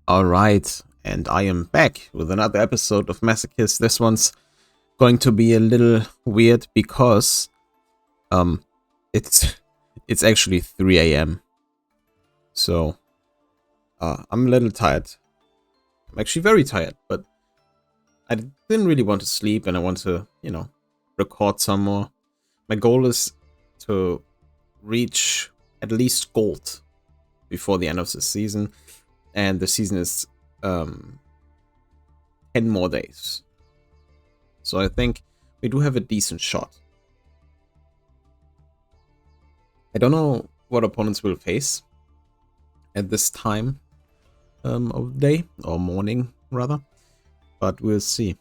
Alright, and I am back with another episode of Masochist. This one's going to be a little weird because um it's it's actually 3 a.m. So I'm a little tired. I'm actually very tired, but I didn't really want to sleep and I want to, record some more. My goal is to reach at least gold before the end of the season, and the season is 10 more days. So I think we do have a decent shot. I don't know what opponents will face at this time of the day, or morning rather, but we'll see.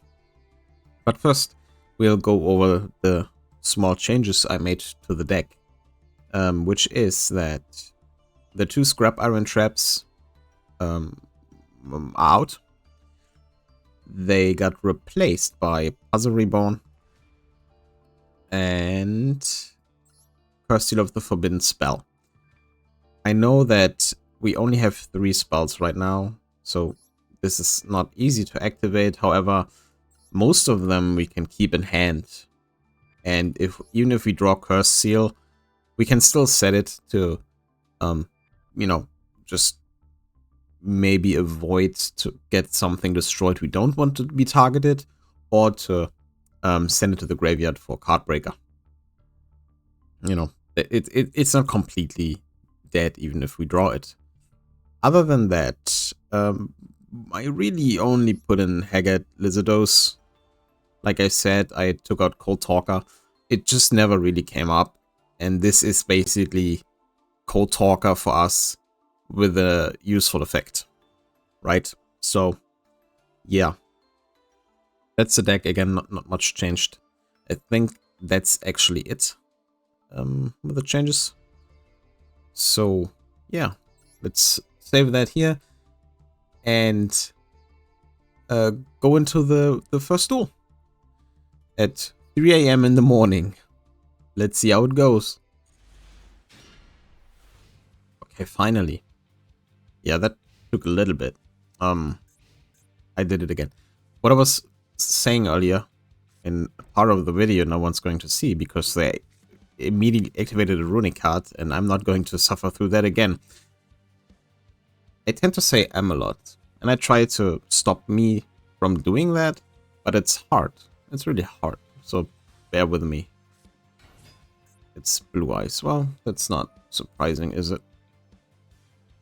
But first, we'll go over the small changes I made to the deck, which is that the 2 scrap iron traps are out. They got replaced by Puzzle Reborn and Curse Seal of the Forbidden Spell. I know that we only have 3 spells right now, so this is not easy to activate. However, most of them we can keep in hand. And even if we draw Curse Seal, we can still set it to, just maybe avoid to get something destroyed we don't want to be targeted, or to send it to the graveyard for card breaker. It's not completely dead even if we draw it. Other than that, I really only put in Haggard Lizardos. Like I said, I took out Cold Talker. It just never really came up, and this is basically Cold Talker for us with a useful effect, right? So yeah, that's the deck. Again, not much changed. I think that's actually it with the changes. So yeah, let's save that here and go into the first duel at 3 a.m. in the morning. Let's see how it goes. Okay, finally. Yeah, that took a little bit. I did it again. What I was saying earlier in part of the video no one's going to see because they immediately activated a runic card, and I'm not going to suffer through that again. I tend to say M a lot, and I try to stop me from doing that, but it's hard. It's really hard, so bear with me. It's Blue Eyes. Well, that's not surprising, is it?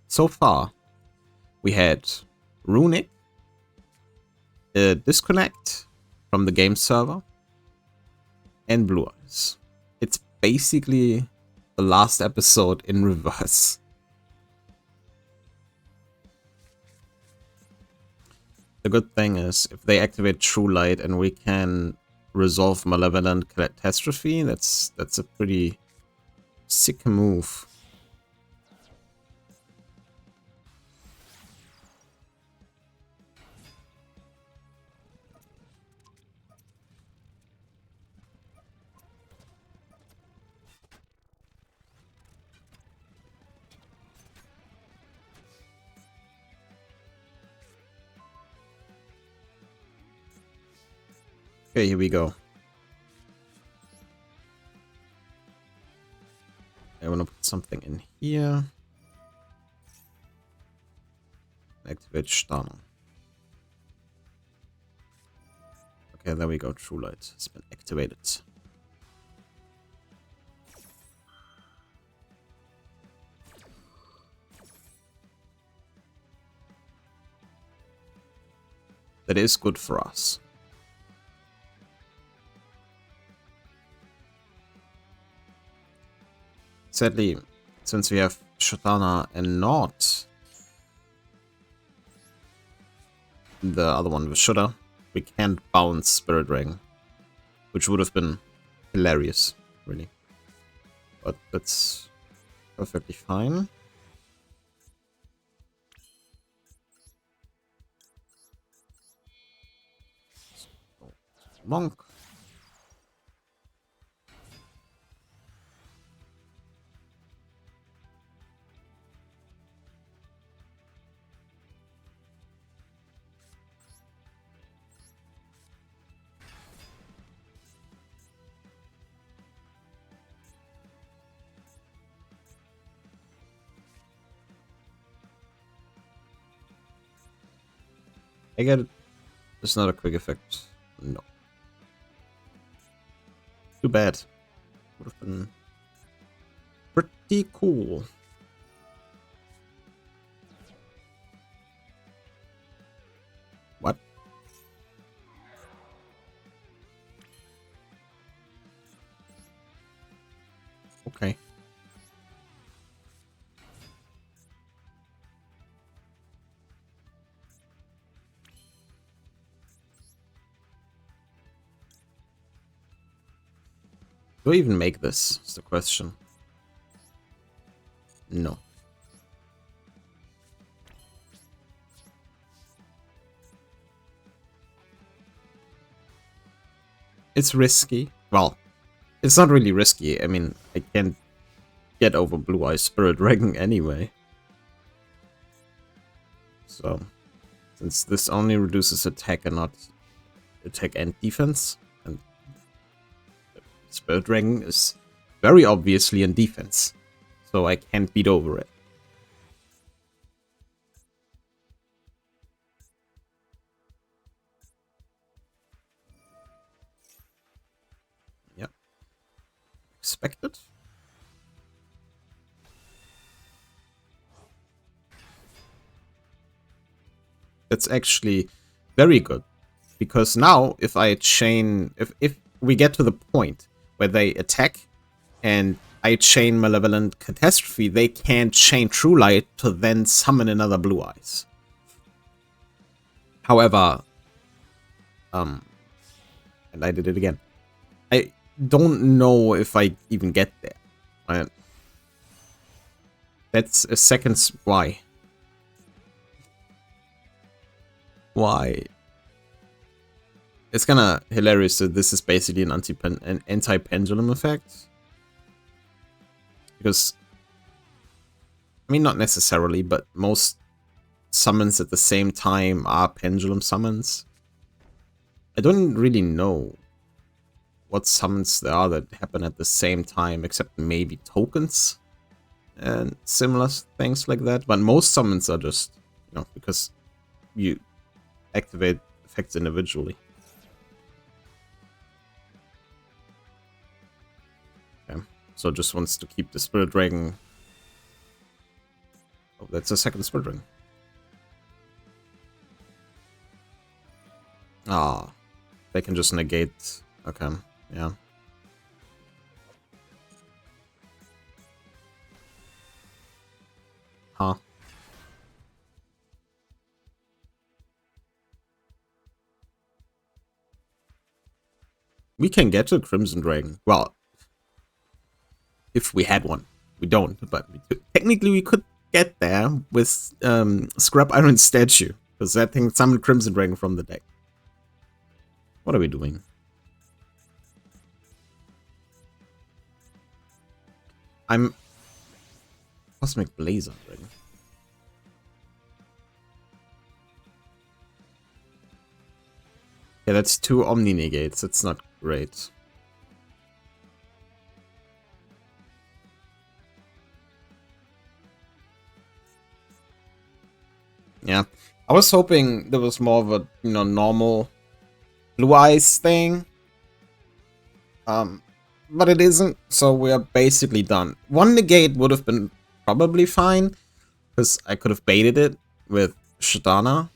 So far, we had Runic, a disconnect from the game server, and Blue Eyes. It's basically the last episode in reverse. The good thing is, if they activate True Light and we can resolve Malevolent Catastrophe, that's a pretty sick move. Okay, here we go. I want to put something in here. Activate Stun. Okay, there we go. True Light has been activated. That is good for us. Sadly, since we have Shatana and not the other one with Shudder, we can't bounce Spirit Ring, which would have been hilarious, really. But that's perfectly fine. Monk. I get it. It's not a quick effect. No. Too bad. Would have been pretty cool. What? Okay. Do I even make this? Is the question. No. It's risky. Well, it's not really risky. I mean, I can't get over Blue Eye Spirit Dragon anyway. So, since this only reduces attack and not attack and defense, and Spirit Dragon is very obviously in defense, so I can't beat over it. Yep. Expected. That's actually very good, because now if I chain, if we get to the point where they attack and I chain Malevolent Catastrophe, they can't chain True Light to then summon another Blue Eyes. However, and I did it again. I don't know if I even get there. That's a second. Why? Why? It's kind of hilarious that this is basically an anti-pendulum effect. Because, I mean, not necessarily, but most summons at the same time are pendulum summons. I don't really know what summons there are that happen at the same time, except maybe tokens and similar things like that. But most summons are just, you know, because you activate effects individually. Okay, so just wants to keep the Spirit Dragon. Oh, that's a second Spirit Dragon. Ah, they can just negate. Okay, yeah. Huh. We can get to Crimson Dragon. Well, if we had one. We don't, but technically we could get there with Scrap Iron Statue, because that thing summoned Crimson Dragon from the deck. What are we doing? I'm Cosmic Blazer Dragon. Yeah, that's 2 Omni Negates. That's not great. Yeah, I was hoping there was more of a, you know, normal Blue Eyes thing. But it isn't, so we are basically done. 1 negate would have been probably fine, because I could have baited it with Shadana.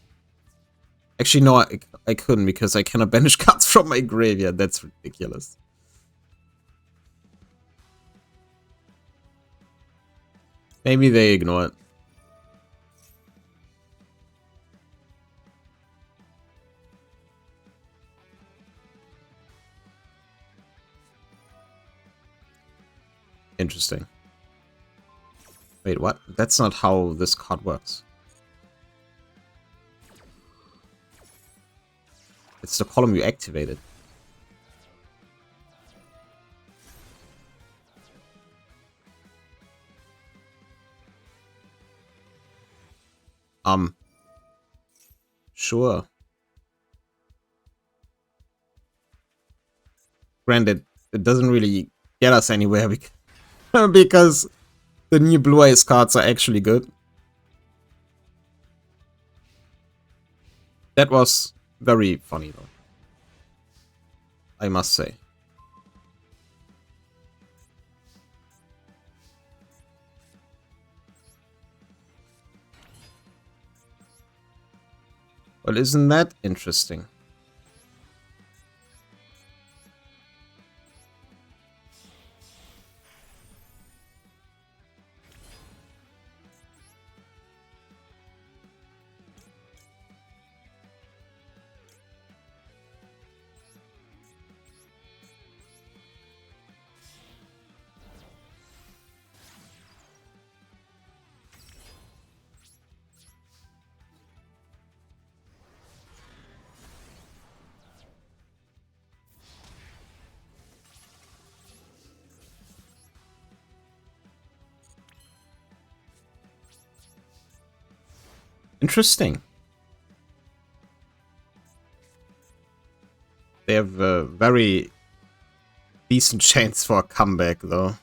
Actually, no, I couldn't, because I cannot banish cards from my graveyard. That's ridiculous. Maybe they ignore it. Interesting. Wait, what? That's not how this card works. It's the column you activated. Sure. Granted, it doesn't really get us anywhere because the new Blue Eyes cards are actually good. That was very funny, though, I must say. Well, isn't that interesting? Interesting. They have a very decent chance for a comeback, though.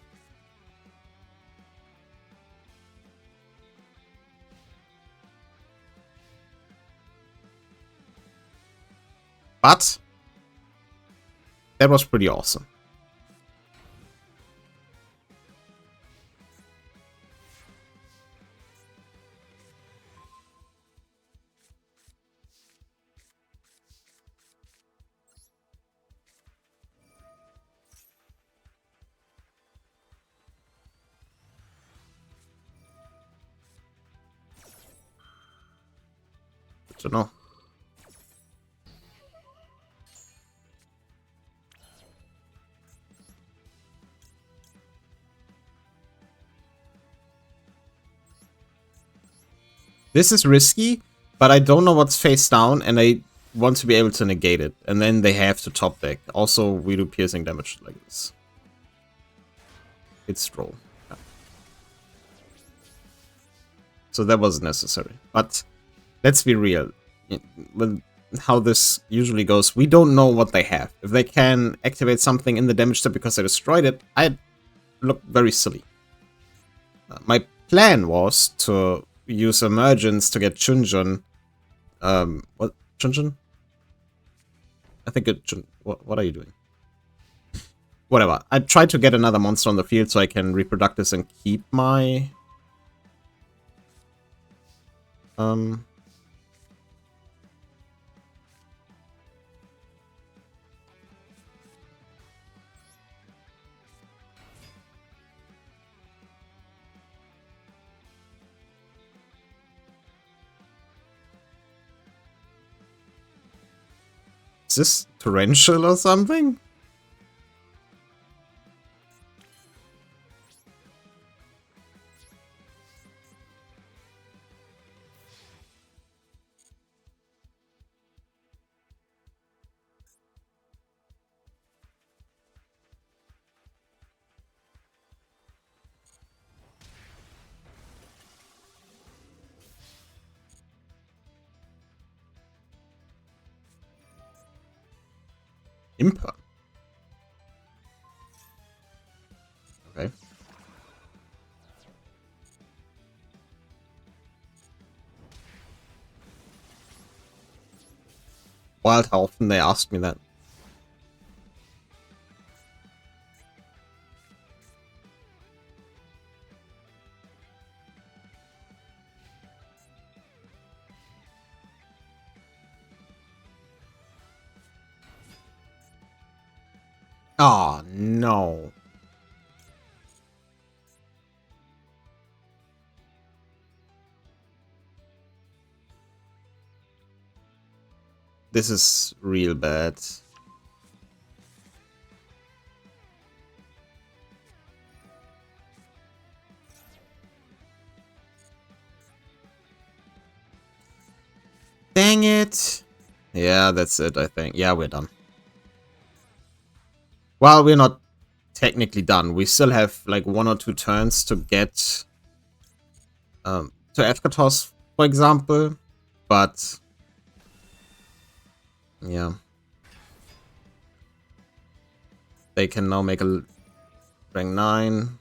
But that was pretty awesome. Good to know. This is risky, but I don't know what's face down, and I want to be able to negate it. And then they have to top deck. Also, we do piercing damage like this. It's troll. Yeah. So that was necessary. But let's be real. With how this usually goes, we don't know what they have. If they can activate something in the damage step because they destroyed it, I'd look very silly. My plan was to use Emergence to get Chunjun. What? Chunjun? I think it... What are you doing? Whatever. I tried to get another monster on the field so I can reproduct this and keep my... Is this torrential or something? Imper. Okay. Wild, how often they ask me that. Oh, no. This is real bad. Dang it. Yeah, that's it, I think. Yeah, we're done. Well, we're not technically done. We still have like 1 or 2 turns to get to Efkatos, for example. But yeah. They can now make a rank 9.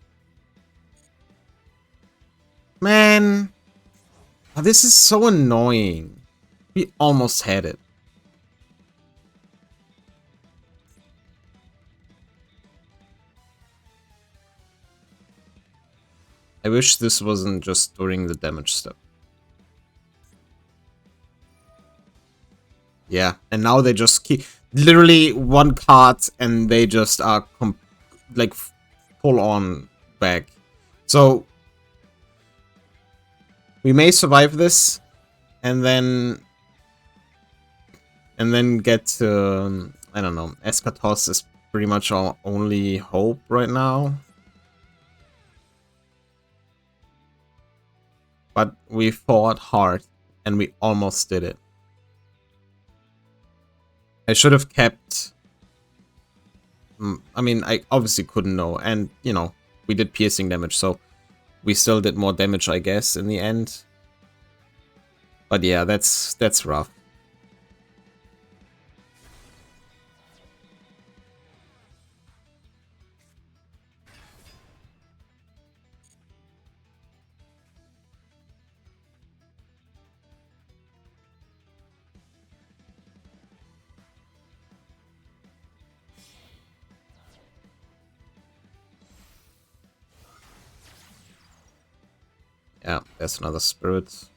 Man. Oh, this is so annoying. We almost had it. I wish this wasn't just during the damage step. Yeah, and now they just keep literally one card and they just are like full on back. So we may survive this and then get to I don't know. Eschatos is pretty much our only hope right now. But we fought hard and we almost did it. I should have kept... I mean, I obviously couldn't know. And, you know, we did piercing damage, so we still did more damage, I guess, in the end. But yeah, that's rough. Yeah, there's another spirit.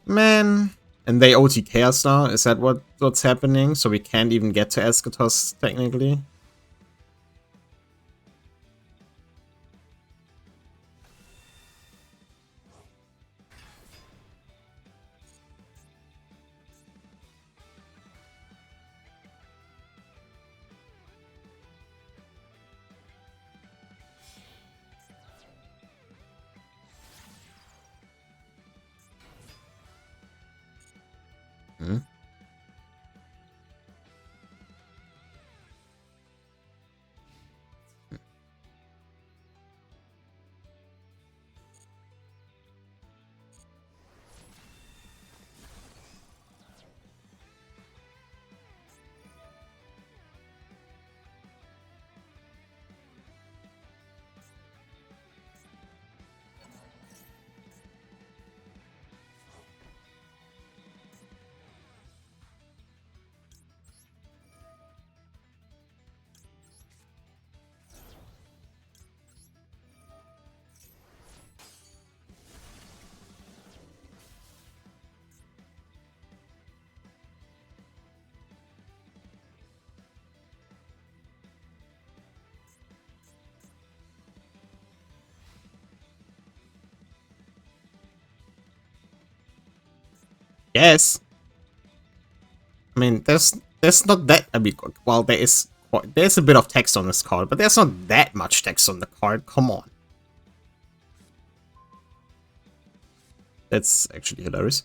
Man. And they OTK us now? Is that what's happening? So we can't even get to Eschatos, technically? Hmm? Yes. I mean, there's not that. I mean, well, there's a bit of text on this card, but there's not that much text on the card. Come on. That's actually hilarious.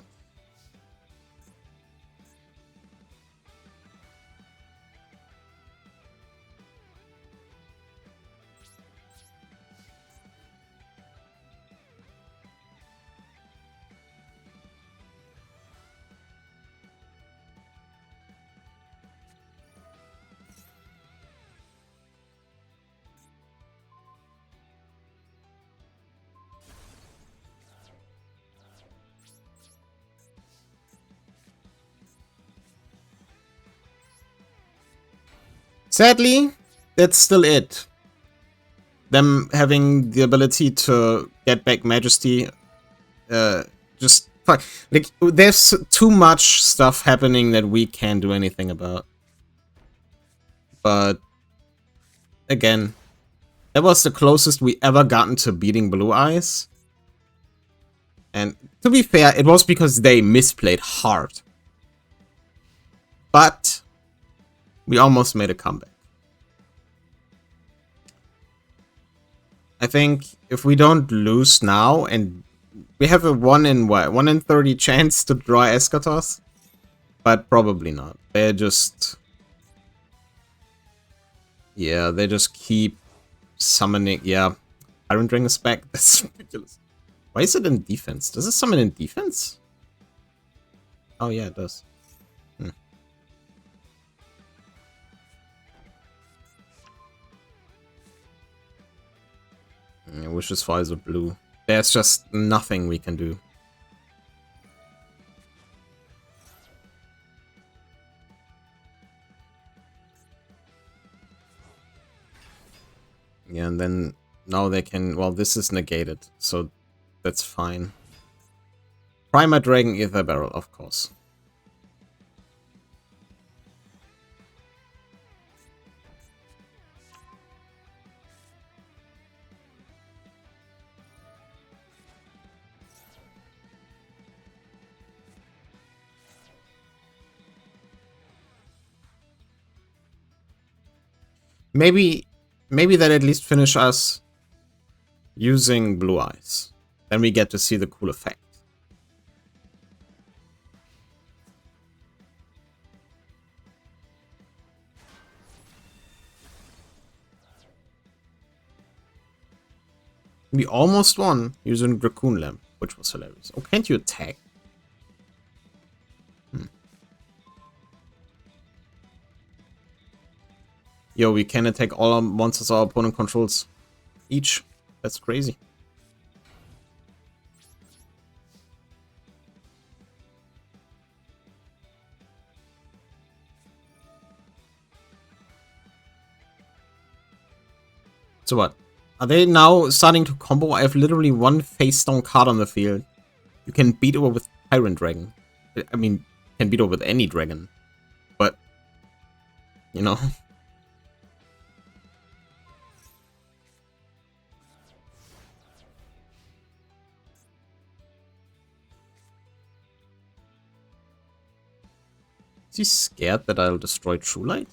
Sadly, that's still it. Them having the ability to get back Majesty, just fuck. Like, there's too much stuff happening that we can't do anything about. But again, that was the closest we ever gotten to beating Blue Eyes. And to be fair, it was because they misplayed hard. But we almost made a comeback. I think if we don't lose now, and we have a 1 in 30 chance to draw Eschatos, but probably not. They're just... yeah, they just keep summoning... yeah, Iron Dragon is back. That's ridiculous. Why is it in defense? Does it summon in defense? Oh yeah, it does. Wishes for eyes of blue. There's just nothing we can do. Yeah, and then now they can... Well, this is negated, so that's fine. Primer Dragon Ether Barrel, of course. Maybe that at least finish us using blue eyes. Then we get to see the cool effect. We almost won using Dracoon Lamp, which was hilarious. Oh, can't you attack? Yo, we can attack all our monsters our opponent controls each. That's crazy. So what? Are they now starting to combo? I have literally one face down card on the field. You can beat over with Tyrant Dragon. I mean, you can beat over with any dragon. But, you know. Is he scared that I'll destroy True Light?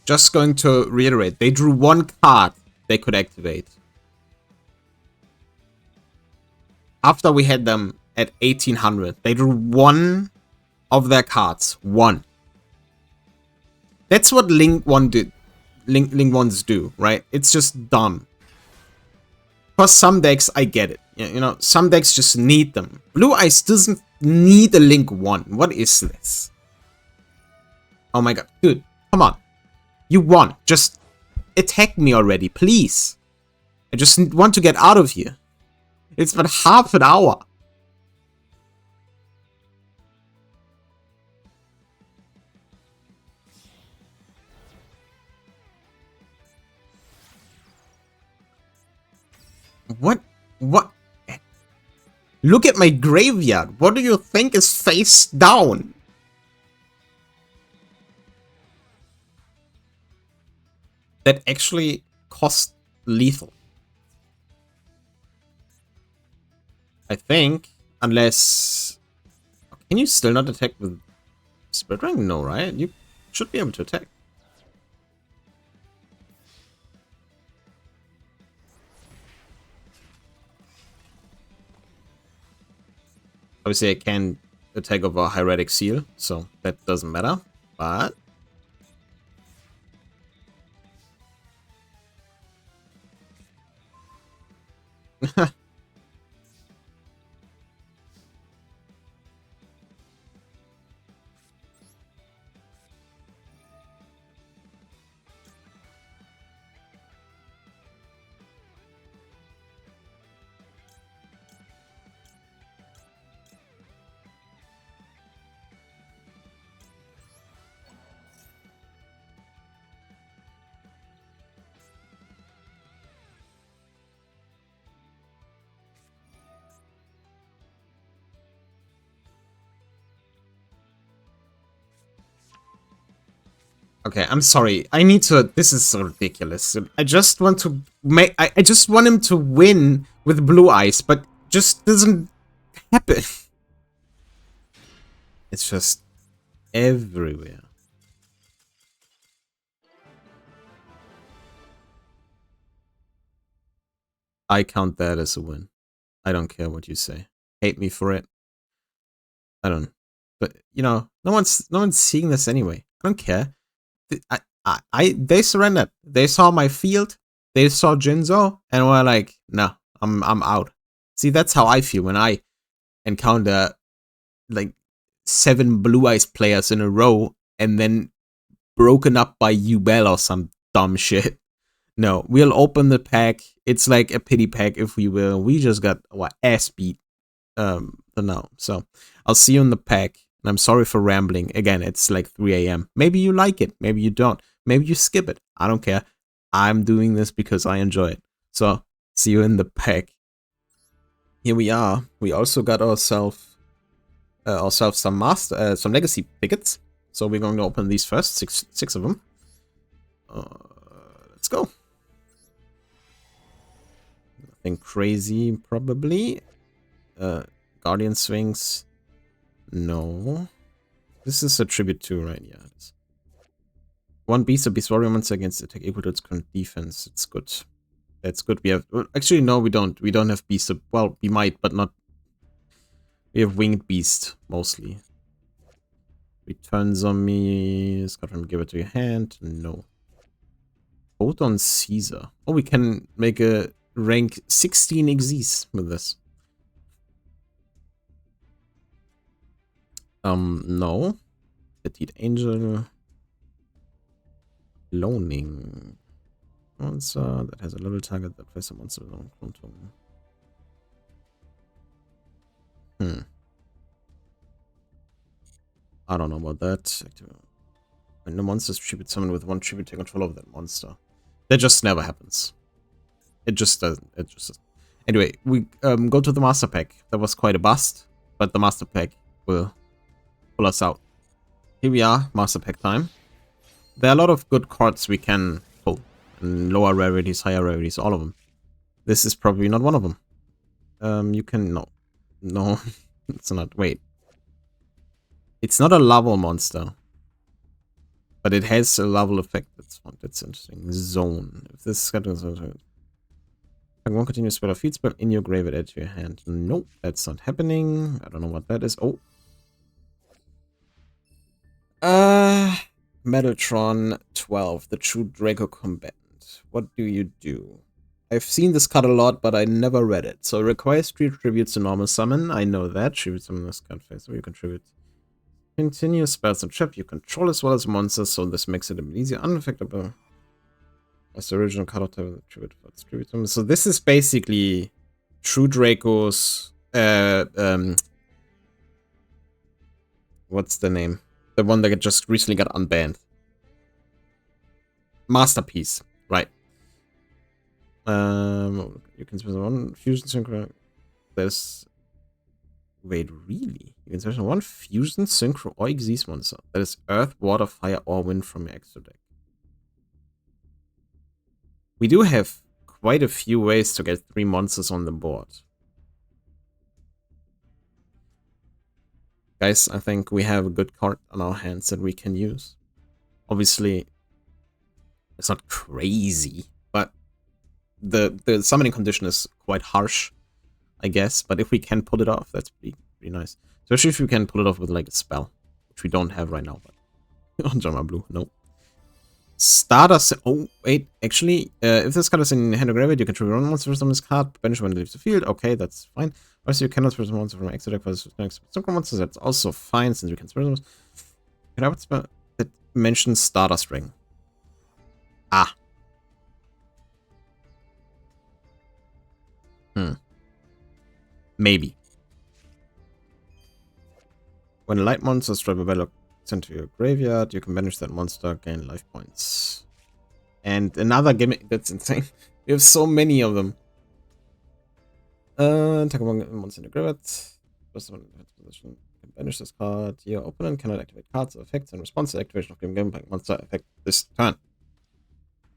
Just going to reiterate, they drew one card they could activate. After we had them at 1800, they drew one of their cards. One. That's what Link 1 did. Link 1s do, right? It's just dumb. For some decks, I get it. You know, some decks just need them. Blue Eyes doesn't need a Link 1. What is this? Oh my god. Dude, come on. You won. Just attack me already, please. I just want to get out of here. It's been half an hour. What? What? Look at my graveyard. What do you think is face down? That actually cost lethal. I think. Unless... Can you still not attack with Spirit Ring? No, right? You should be able to attack. Obviously, I can attack over Hieratic Seal, so that doesn't matter. But... Okay, I'm sorry. I need to. This is so ridiculous. I just want to make. I just want him to win with blue eyes, but just doesn't happen. It's just everywhere. I count that as a win. I don't care what you say. Hate me for it. I don't. But you know, no one's seeing this anyway. I don't care. They surrendered. They saw my field. They saw Jinzo, and were like, "No, I'm out." See, that's how I feel when I encounter like 7 Blue Eyes players in a row, and then broken up by Ubel or some dumb shit. No, we'll open the pack. It's like a pity pack, if we will. We just got our ass beat for now. So I'll see you in the pack. And I'm sorry for rambling. Again, it's like 3 a.m. Maybe you like it. Maybe you don't. Maybe you skip it. I don't care. I'm doing this because I enjoy it. So see you in the pack. Here we are. We also got ourselves some legacy tickets. So we're going to open these first, six of them. Let's go. Nothing crazy, probably. Guardian Swings. No. This is a tribute to, right? Yeah. One beast or beast warrior monster against attack equal to its current defense. It's good. That's good. We have... Actually, no, we don't. We don't have beast. Well, we might, but not... We have winged beast, mostly. Return zombie. Scotland, give it to your hand. No. Vote on Caesar. Oh, we can make a rank 16 exes with this. No. Petite Angel. Loaning. Monster that has a level target that plays a monster with a quantum. I don't know about that. When the monster is tribute summoned with 1 tribute, take control of that monster. That just never happens. It just doesn't. It just doesn't. Anyway, we go to the master pack. That was quite a bust, but the master pack will pull us out. Here we are, master pack time. There are a lot of good cards we can pull. And lower rarities, higher rarities, all of them. This is probably not one of them. You can... No, it's not. Wait. It's not a level monster. But it has a level effect. That's interesting. Zone. If this schedule one continuous spell or feed spell in your graveyard, add to your hand. Nope, that's not happening. I don't know what that is. Oh. Metaltron 12, the true Draco combatant. What do you do? I've seen this card a lot, but I never read it. So it requires 3 tributes to normal summon. I know that. Tribute summon this card phase where you contribute continuous spells and trap you control as well as monsters, so this makes it a bit easier. Unaffectable. As the original card of the tribute for its tribute summon. So this is basically True Draco's what's the name? The one that just recently got unbanned. Masterpiece, right. You can special 1 fusion synchro. There's... Wait, really? You can special 1 fusion synchro or Xyz monster. That is earth, water, fire, or wind from your extra deck. We do have quite a few ways to get 3 monsters on the board. Guys, I think we have a good card on our hands that we can use. Obviously, it's not crazy, but the summoning condition is quite harsh, I guess. But if we can pull it off, that's pretty nice. Especially if we can pull it off with like a spell, which we don't have right now. But on Jama Blue, no. Stardust. Oh wait, actually, if this card is in hand or graveyard, you can trigger one monster from this card. Banish when it leaves the field. Okay, that's fine. Also, you cannot special monster from extra deck for this next monsters. That's also fine since we can special monsters. Can I have a spell that mentions Stardust Ring? Ah. Maybe. When a light monster strike a battle sent to your graveyard, you can banish that monster, gain life points. And another gimmick that's insane. We have so many of them. Take one monster in the graveyard. First one in position. can banish this card. Your opponent cannot activate cards or effects in response to activation of game impact monster effect this turn.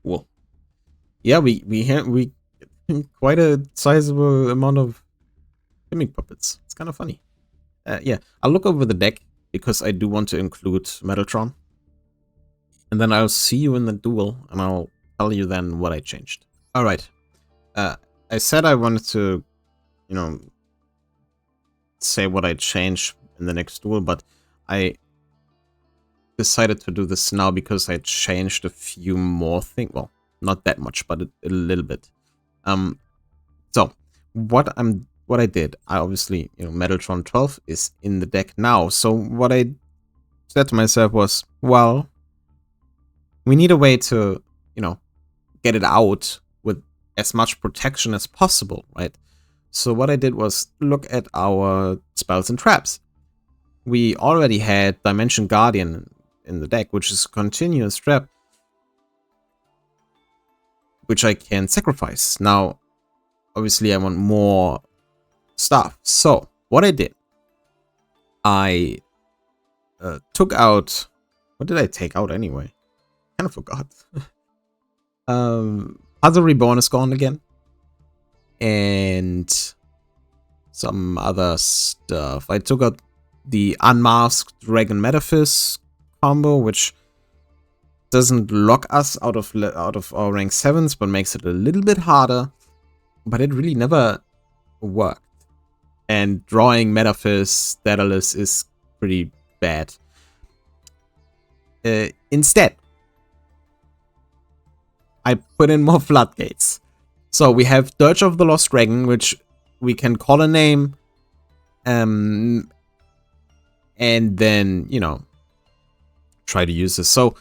Cool. Yeah, we have quite a sizable amount of gimmick puppets. It's kind of funny. Yeah, I'll look over the deck because I do want to include Metaltron. And then I'll see you in the duel, and I'll tell you then what I changed. Alright. I said I wanted to, you know, say what I changed in the next duel, but I decided to do this now because I changed a few more things. Well, not that much, but a little bit. So what I did, I obviously, Metaltron 12 is in the deck now. So what I said to myself was, well, we need a way to, get it out with as much protection as possible, right? So what I did was look at our spells and traps. We already had Dimension Guardian in the deck, which is a continuous trap, which I can sacrifice. Now, obviously, I want more stuff. So what I did, I took out... What did I take out anyway? Kind of forgot. Puzzle Reborn is gone again. And some other stuff. I took out the Unmasked Dragon Metaphys combo, which doesn't lock us out of our rank 7s, but makes it a little bit harder. But it really never worked. And drawing Metaphys steadily is pretty bad. Instead, I put in more floodgates. So we have Dirge of the Lost Dragon, which we can call a name, and then, try to use this. So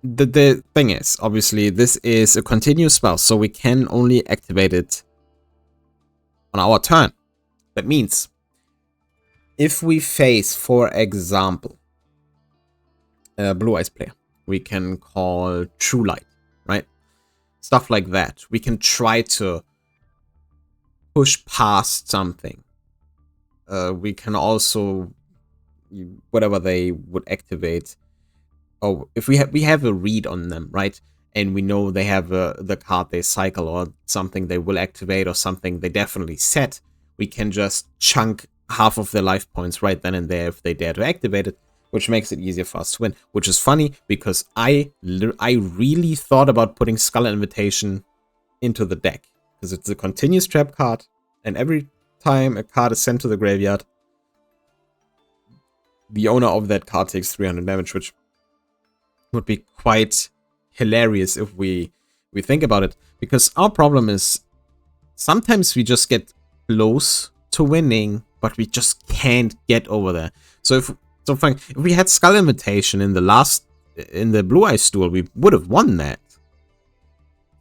the thing is, obviously, this is a continuous spell, so we can only activate it on our turn. That means if we face, for example, a Blue Eyes player, we can call True Light, right? Stuff like that. We can try to push past something. We can also, whatever they would activate. Oh, if we have a read on them, right? And we know they have the card they cycle or something they will activate or something they definitely set, we can just chunk half of their life points right then and there if they dare to activate it, which makes it easier for us to win. Which is funny because I really thought about putting Skull Invitation into the deck because it's a continuous trap card, and every time a card is sent to the graveyard, the owner of that card takes 300 damage, which would be quite hilarious if we think about it. Because our problem is sometimes we just get close to winning, but we just can't get over there. So if we had Skull Invitation in the Blue Eyes duel, we would have won that.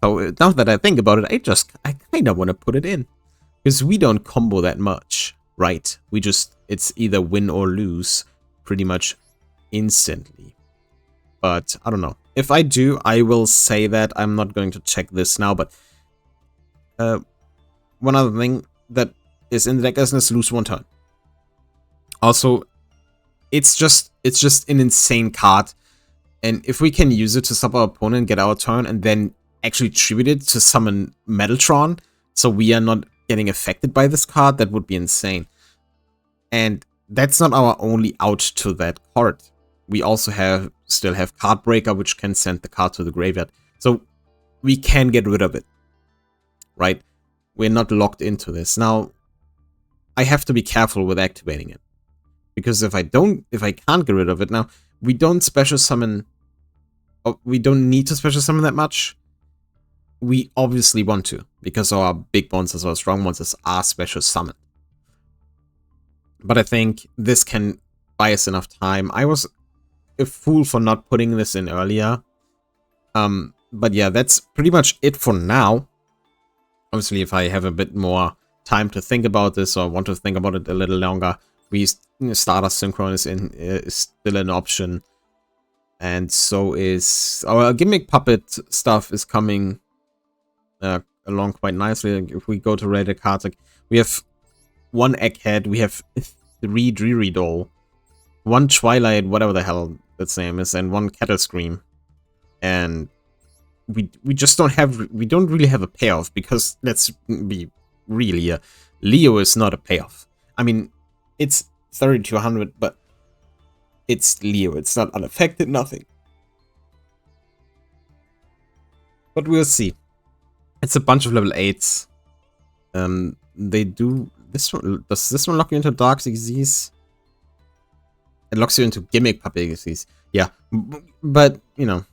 So now that I think about it, I kind of want to put it in. Because we don't combo that much, right? It's either win or lose pretty much instantly. But I don't know. If I do, I will say that. I'm not going to check this now, but one other thing that is in the deck is lose one turn. Also, it's just an insane card, and if we can use it to stop our opponent, get our turn, and then actually tribute it to summon Metaltron, so we are not getting affected by this card, that would be insane. And that's not our only out to that card. We also still have Card Breaker, which can send the card to the graveyard, so we can get rid of it, right? We're not locked into this. Now, I have to be careful with activating it. Because if I can't get rid of it now, we don't special summon. We don't need to special summon that much. We obviously want to, because our big monsters or strong monsters are special summoned. But I think this can buy us enough time. I was a fool for not putting this in earlier. But yeah, that's pretty much it for now. Obviously, if I have a bit more time to think about this or want to think about it a little longer, Stardust Synchron is still an option, and so is our Gimmick Puppet stuff is coming along quite nicely. If we go to rated cards, like we have one Egghead, we have 3 Dreary Doll, 1 Twilight, whatever the hell its name is, and 1 Cattle Scream. And we just don't really have a payoff, because let's be real here. Leo is not a payoff. I mean, it's 3200, but it's Leo. It's not unaffected, nothing. But we'll see. It's a bunch of level 8s. They do this one. Does this one lock you into Dark Disease? It locks you into Gimmick Puppet Disease. Yeah, but you know,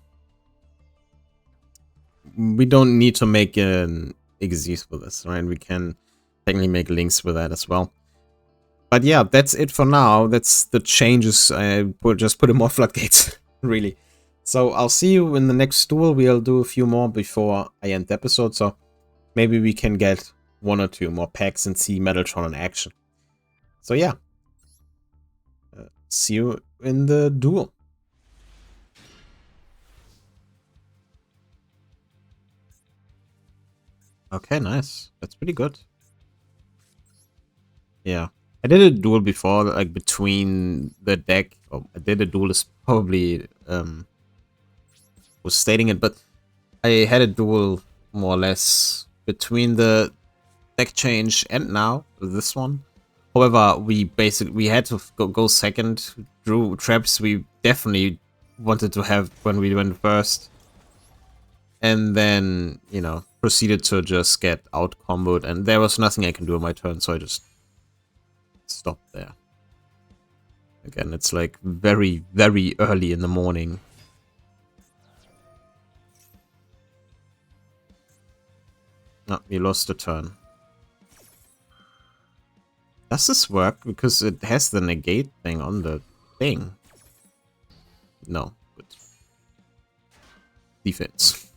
we don't need to make an Xyz for this, right? We can technically make links with that as well. But yeah, that's it for now. That's the changes. I just put in more floodgates, really. So I'll see you in the next duel. We'll do a few more before I end the episode. So maybe we can get 1 or 2 more packs and see Metaltron in action. So yeah, see you in the duel. Okay, nice. That's pretty good. Yeah. I did a duel before, like between the deck. Oh, I did a duel is probably was stating it, but I had a duel more or less between the deck change and now this one. However, we had to go second, drew traps we definitely wanted to have when we went first, and then you know proceeded to just get out comboed, and there was nothing I can do on my turn, so I just stopped there. Again, it's like very, very early in the morning. No, you lost a turn. Does this work? Because it has the negate thing on the thing. No. Good. Defense.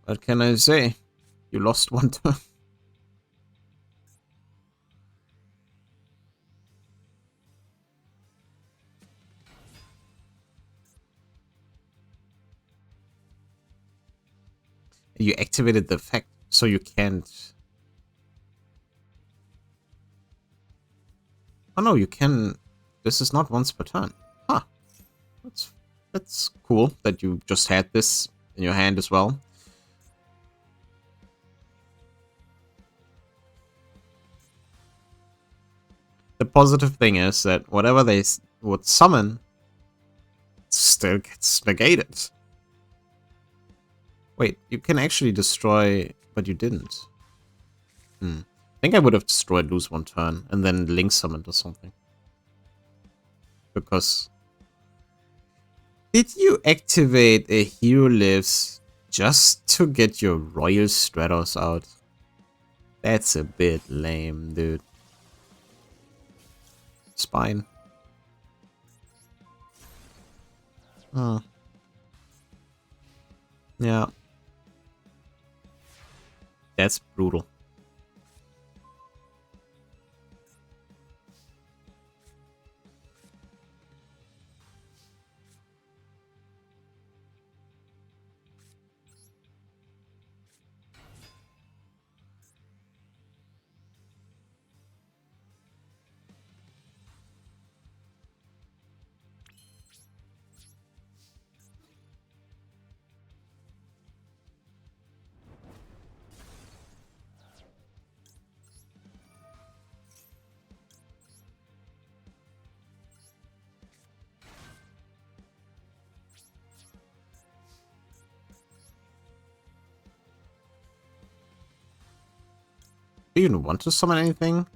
What can I say? You lost 1 turn. You activated the effect, so you can't... Oh no, you can... This is not once per turn. Huh. That's cool that you just had this in your hand as well. The positive thing is that whatever they would summon still gets negated. Wait, you can actually destroy, but you didn't. I think I would have destroyed lose 1 turn and then link summoned or something. Because... Did you activate a Hero Lives just to get your Royal Stratos out? That's a bit lame, dude. Spine. Oh. Yeah. That's brutal. Do you even want to summon anything?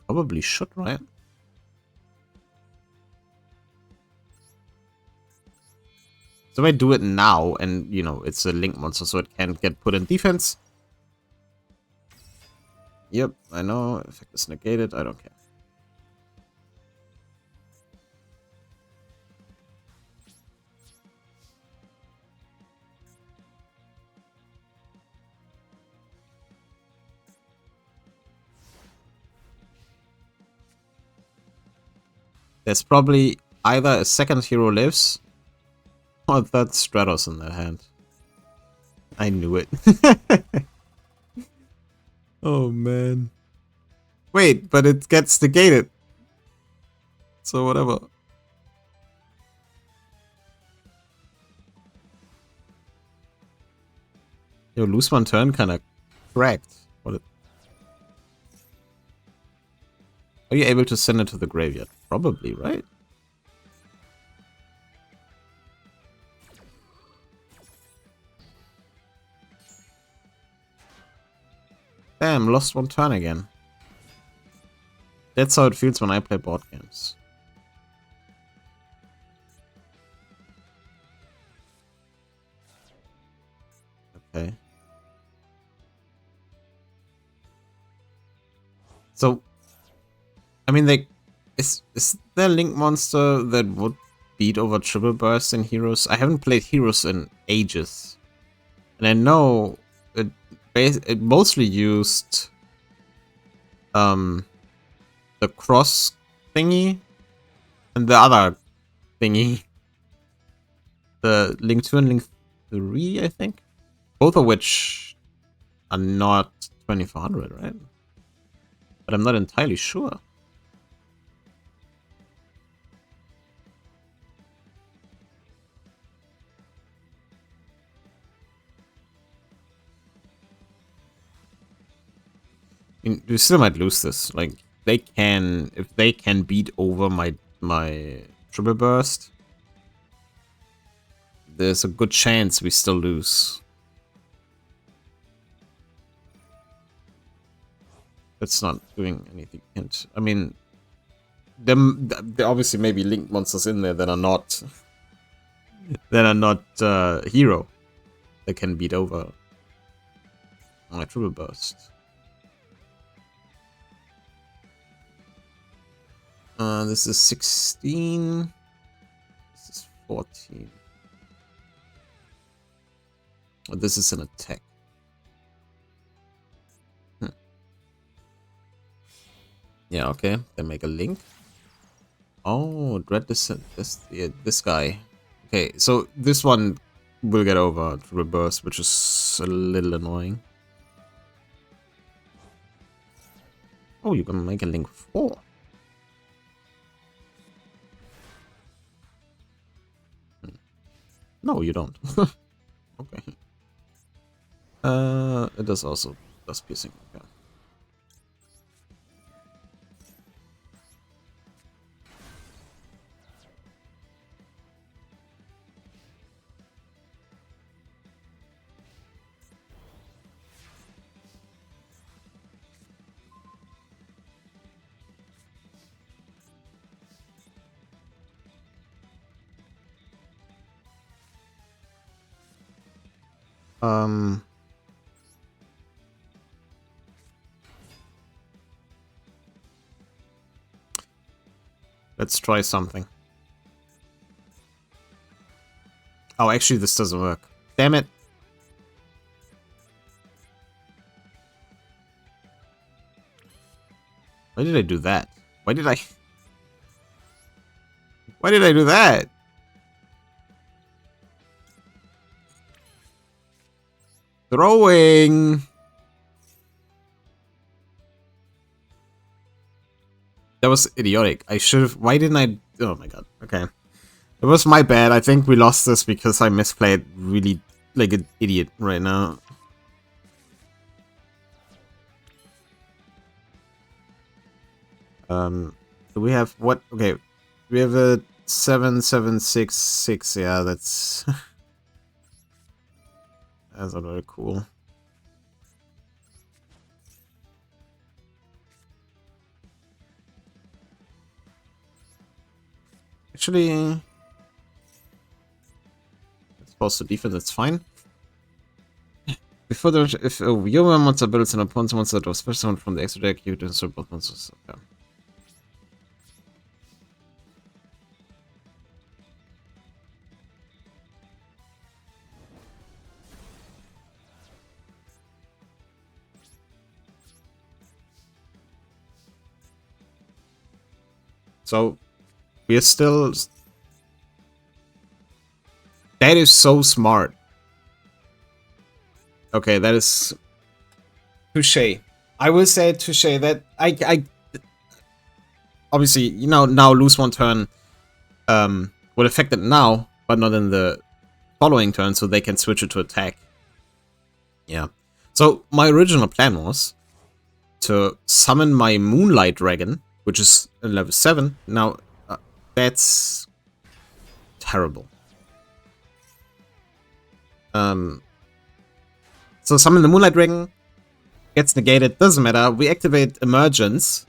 Probably should, right? So if I do it now, and, you know, it's a link monster, so it can't get put in defense. Yep, I know. Effect is negated. I don't care. There's probably either a second hero lives or a third Stratos in their hand. I knew it. Oh man. Wait, but it gets negated. So whatever. Yo, lose one turn kinda cracked. What? Are you able to send it to the graveyard? Probably, right? Damn, lost one turn again. That's how it feels when I play board games. Okay. So, I mean, is there a Link monster that would beat over Triple Burst in Heroes? I haven't played Heroes in ages. And I know it mostly used the cross thingy and the other thingy. The Link 2 and Link 3, I think. Both of which are not 2400, right? But I'm not entirely sure. I mean, we still might lose this. Like, if they can beat over my Triple Burst, there's a good chance we still lose. That's not doing anything. I mean, there obviously may be Link monsters in there that are not hero that can beat over my Triple Burst. This is 16. This is 14. Oh, this is an attack. Yeah, okay. Then make a link. Oh, Dread this guy. Okay, so this one will get over to reverse, which is a little annoying. Oh, you're gonna make a link 4. No, you don't. Okay. It does also does piercing. Okay. Let's try something. Oh, actually, this doesn't work. Damn it. Why did I do that? Why did I do that? Throwing. That was idiotic. I should have... Why didn't I... Oh my god. Okay. It was my bad. I think we lost this because I misplayed really like an idiot right now. Do we have... What? Okay. We have a 7766. Yeah, that's... That's not very cool. Actually... Supposed to defense, that's fine. Before the if a human monster builds an opponent's monster that was first summoned from the extra deck, you insert both monsters. Okay. So We are still... That is so smart. Okay, that is... Touche. I will say touche that I obviously, you know, now lose one turn would affect it now, but not in the following turn, so they can switch it to attack. Yeah. So my original plan was to summon my Moonlight Dragon, which is level 7. Now, that's terrible. So summon the Moonlight Dragon, gets negated, doesn't matter. We activate Emergence.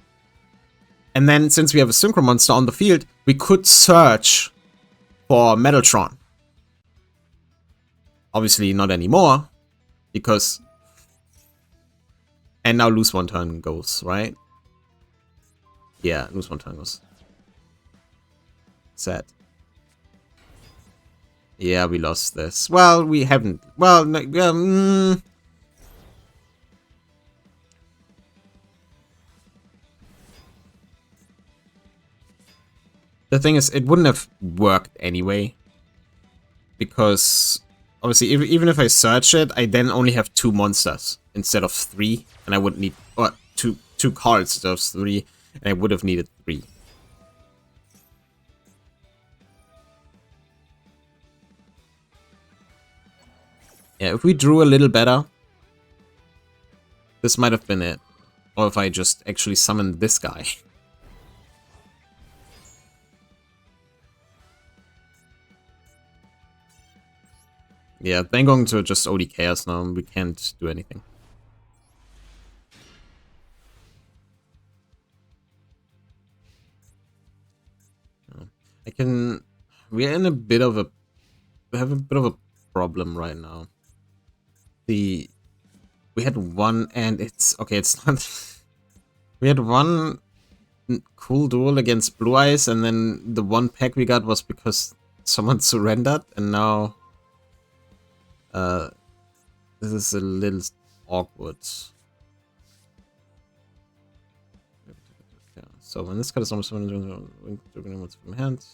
And then, since we have a Synchro Monster on the field, we could search for Metaltron. Obviously not anymore, because... And now lose one turn goes, right? Yeah, lose one turn goes. Sad. Yeah, we lost this. Well, we haven't... Well, no, the thing is, it wouldn't have worked anyway. Because, obviously, even if I search it, I then only have 2 monsters instead of 3. And I would need... Or, two cards instead of 3. And I would have needed 3. Yeah, if we drew a little better, this might have been it. Or if I just actually summoned this guy. Yeah, they're going to just OD Chaos now. We can't do anything. I can... We're in a bit of a... We have a bit of a problem right now. We had one, and it's... Okay, it's not... We had one cool duel against Blue Eyes, and then the one pack we got was because someone surrendered, and now... this is a little awkward. So when this card is almost from hand.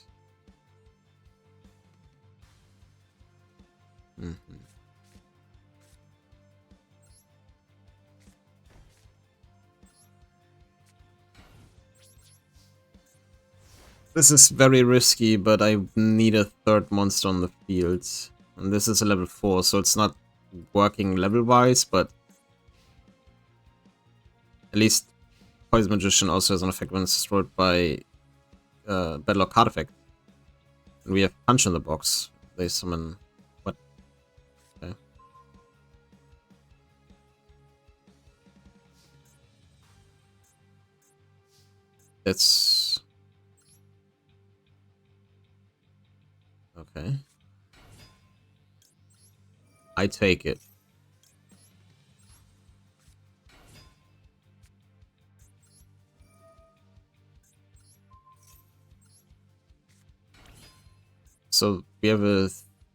This is very risky, but I need a 3rd monster on the field. And this is a level 4, so it's not working level-wise, but... At least Poison Magician also has an effect when it's destroyed by Battle or Card Effect. And we have Punch in the box. They summon... What? Okay. That's... Okay. I take it. So we have a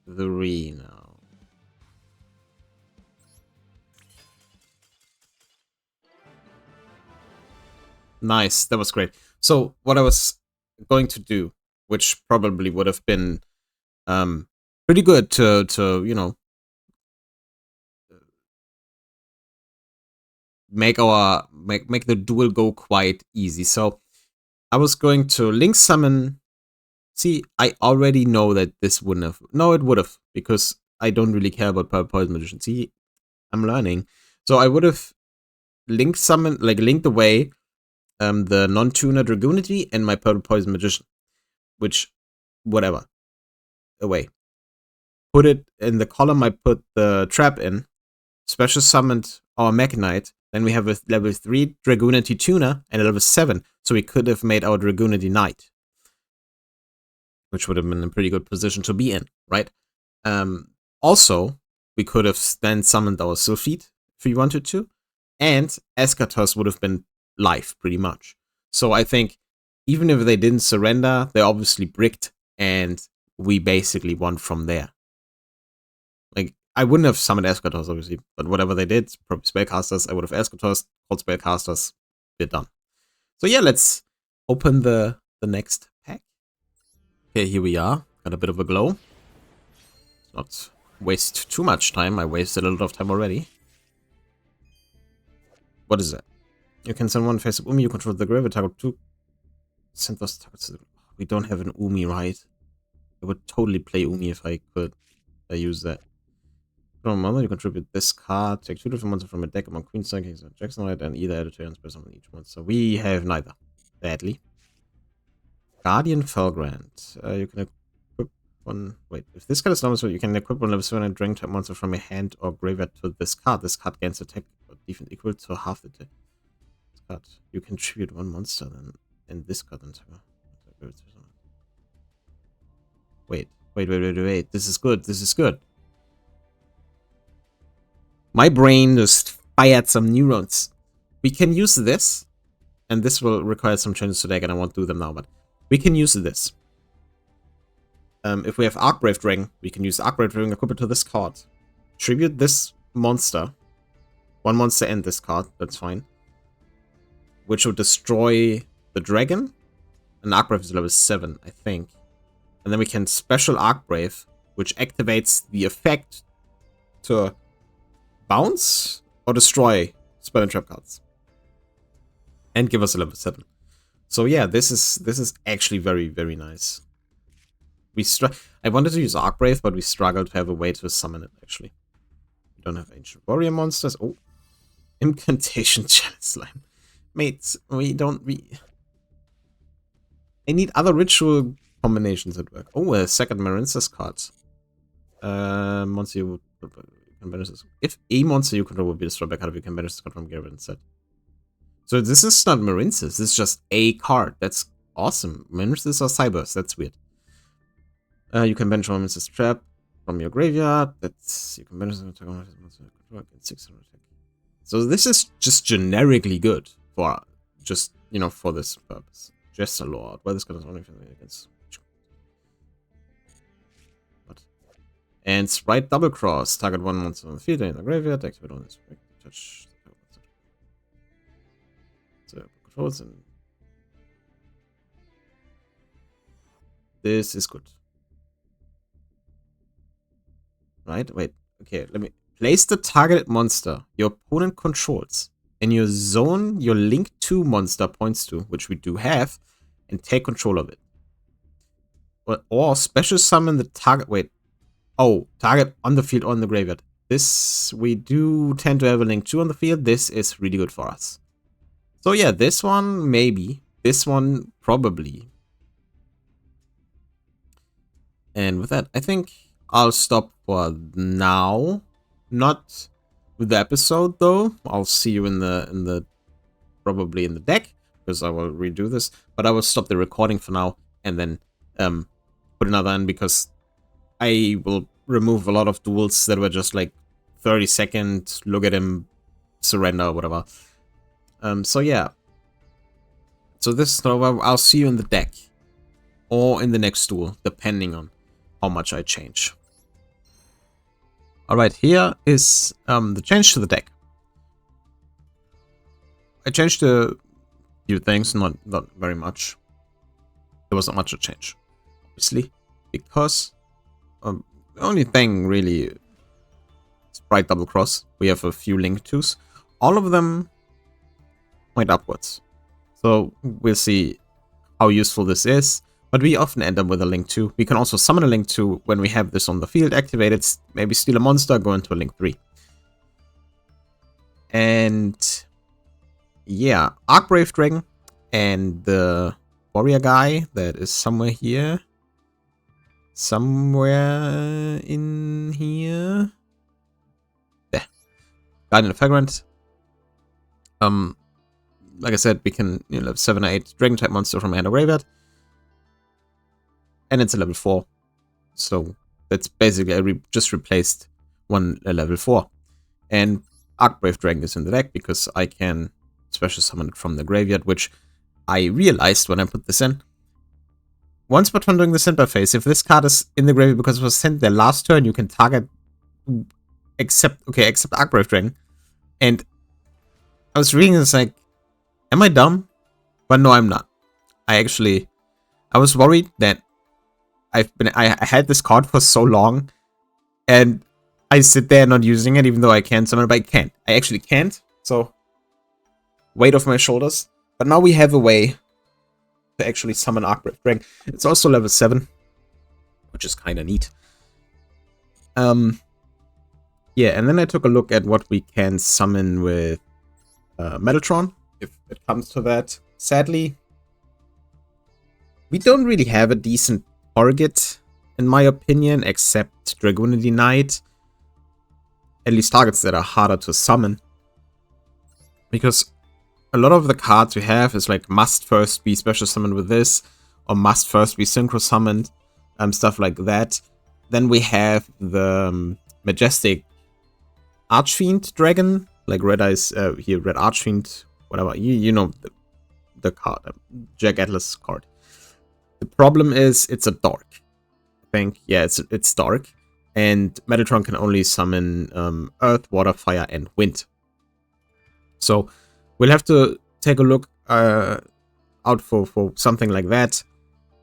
3 now. Nice, that was great. So what I was going to do, which probably would have been pretty good to you know, make the duel go quite easy. So I was going to link summon. See, I already know that this wouldn't have. No, it would have, because I don't really care about Poison Magician. See, I'm learning. So I would have linked summon, like linked away the non-tuner Dragoonity and my Purple Poison Magician, which whatever away. Put it in the column I put the trap in. Special summoned our Mechanite. Then we have a level 3 Dragoonity Tuner and a level 7. So we could have made our Dragoonity Knight, which would have been a pretty good position to be in, right? Also, we could have then summoned our Sylphid if we wanted to, and Eschatos would have been live, pretty much. So I think, even if they didn't surrender, they obviously bricked, and we basically won from there. Like, I wouldn't have summoned Eschatos, obviously, but whatever they did, probably Spellcasters, I would have Eschatos, called Spellcasters, we're done. So yeah, let's open the next pack. Okay, here we are. Got a bit of a glow. Let's not waste too much time. I wasted a lot of time already. What is that? You can send one face of Umi. You control the gravity target. Two. Send those targets. We don't have an Umi, right? I would totally play Umi if I could. I use that. From mother, you contribute this card. Take 2 different monsters from a deck among Queen Sun, Kings, and Jackson Knight, and either add a turn spell on each monster. We have neither. Badly. Guardian Felgrand. You can equip one. Wait, if this card is normal, so you can equip one level 7 and drain type monster from your hand or graveyard to this card. This card gains attack or defense equal to half the attack. This card. You can tribute one monster then, and this card into. Wait. This is good. This is good. My brain just fired some neurons. We can use this, and this will require some changes to deck, and I won't do them now, but we can use this. If we have Arcbrave Dragon, we can use Arcbrave Dragon, equip it to this card. Tribute this monster. One monster and this card, that's fine. Which will destroy the dragon. And Arcbrave is level 7, I think. And then we can special Arcbrave, which activates the effect to bounce or destroy spell and trap cards. And give us a level 7. So yeah, this is actually very, very nice. I wanted to use Arcbrave, but we struggled to have a way to summon it, actually. We don't have Ancient Warrior monsters. Oh. Incantation Chalice Slime. Mates, I need other ritual combinations that work. Oh, a second Marince's card. Monster you can banish this. If a monster you control will be destroyed by card, you can banish this card from Garrett instead. So this is not Marince's, this is just a card. That's awesome. Marince's are Cybers, that's weird. You can banish one Marince's trap from your graveyard. That's you can banish the attack on this monster control and 600 attack. So this is just generically good for just, you know, for this purpose. Just a Lord. Well, this card is only against. What? And Sprite Double Cross. Target one monster on the field and in the graveyard. Activate on this. Touch. So controls and this is good. Right? Wait. Okay, let me place the targeted monster your opponent controls in your zone your link 2 monster points to, which we do have, and take control of it. Or special summon the target. Wait. Oh, target on the field or in the graveyard. This, we do tend to have a link 2 on the field. This is really good for us. So yeah, this one maybe. This one probably. And with that, I think I'll stop for now. Not with the episode though. I'll see you in the probably in the deck, because I will redo this. But I will stop the recording for now and then put another in, because I will remove a lot of duels that were just like 30-second, look at him, surrender, or whatever. So yeah. So this is over. I'll see you in the deck. Or in the next duel, depending on how much I change. Alright, here is the change to the deck. I changed a few things, not very much. There wasn't much to change, obviously, because the only thing really is Sprite Double Cross. We have a few link 2s. All of them point upwards. So we'll see how useful this is. But we often end up with a link 2. We can also summon a link 2 when we have this on the field activated. Maybe steal a monster, go into a link 3. And yeah, Arcbrave Dragon and the warrior guy that is somewhere here. Somewhere in here. There. Guardian of Vagrant. Like I said, we can, you know, have 7 or 8 dragon type monster from hand or graveyard. And it's a level 4. So that's basically, I just replaced one level 4. And Arcbrave Dragon is in the deck because I can special summon it from the graveyard, which I realized when I put this in. Once but when doing the center phase, if this card is in the graveyard because it was sent their last turn, you can target except Arcbrave Dragon. And I was reading this like, am I dumb? But no, I'm not. I was worried that I had this card for so long, and I sit there not using it, even though I can summon it, but I can't. I actually can't, so weight off my shoulders. But now we have a way to actually summon Arcbreath Dragon. It's also level 7, which is kind of neat. Yeah, and then I took a look at what we can summon with Metatron, if it comes to that. Sadly, we don't really have a decent target, in my opinion, except Dragonity Knight. At least targets that are harder to summon. Because a lot of the cards we have is like must first be special summoned with this, or must first be synchro summoned, stuff like that. Then we have the Majestic Archfiend Dragon, like Red Eyes, here, Red Archfiend, whatever, you know the card, Jack Atlas card. The problem is it's a dark. I think, yeah, it's dark. And Metatron can only summon Earth, Water, Fire, and Wind. So we'll have to take a look out for something like that.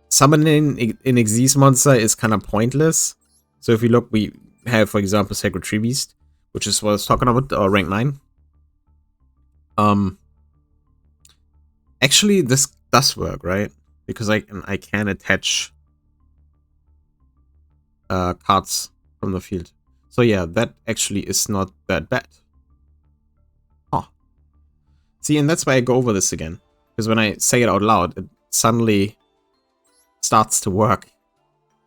Summoning an Xyz monster is kind of pointless. So if we look, we have, for example, Sacred Tree Beast, which is what I was talking about, rank 9. Actually, this does work, right? Because I can attach cards from the field. So yeah, that actually is not that bad. Oh. See, and that's why I go over this again. Because when I say it out loud, it suddenly starts to work.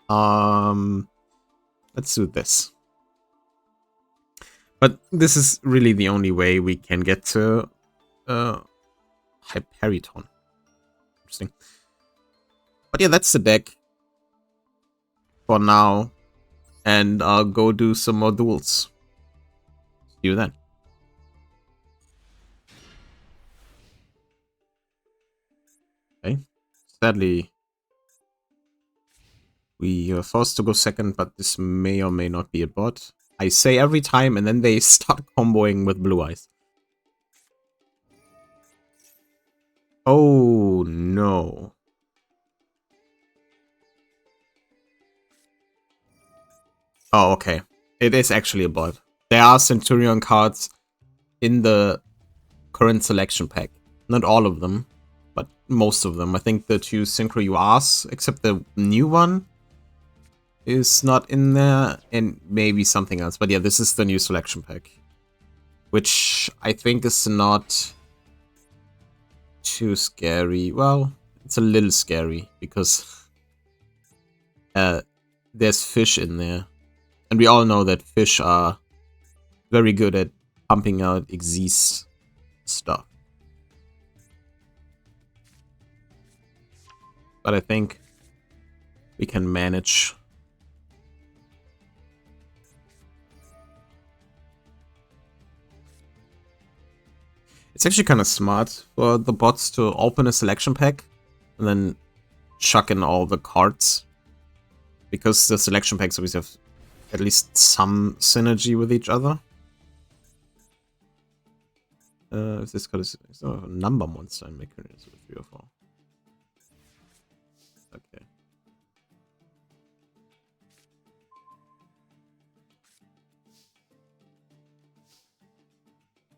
Let's do this. But this is really the only way we can get to Hyperiton. Interesting. But yeah, that's the deck for now. And I'll go do some more duels. See you then. Okay. Sadly, we are forced to go second, but this may or may not be a bot. I say every time, and then they start comboing with Blue Eyes. Oh, no. Oh, okay. It is actually a bot. There are Centurion cards in the current selection pack. Not all of them, but most of them. I think the 2 Synchro URs, except the new one, is not in there, and maybe something else. But yeah, this is the new selection pack, which I think is not too scary. Well, it's a little scary because there's fish in there, and we all know that fish are very good at pumping out Xyz stuff. But I think we can manage. It's actually kind of smart for the bots to open a selection pack and then chuck in all the cards. Because the selection packs always have at least some synergy with each other. If this card is a number monster in my current 3 or 4. Okay.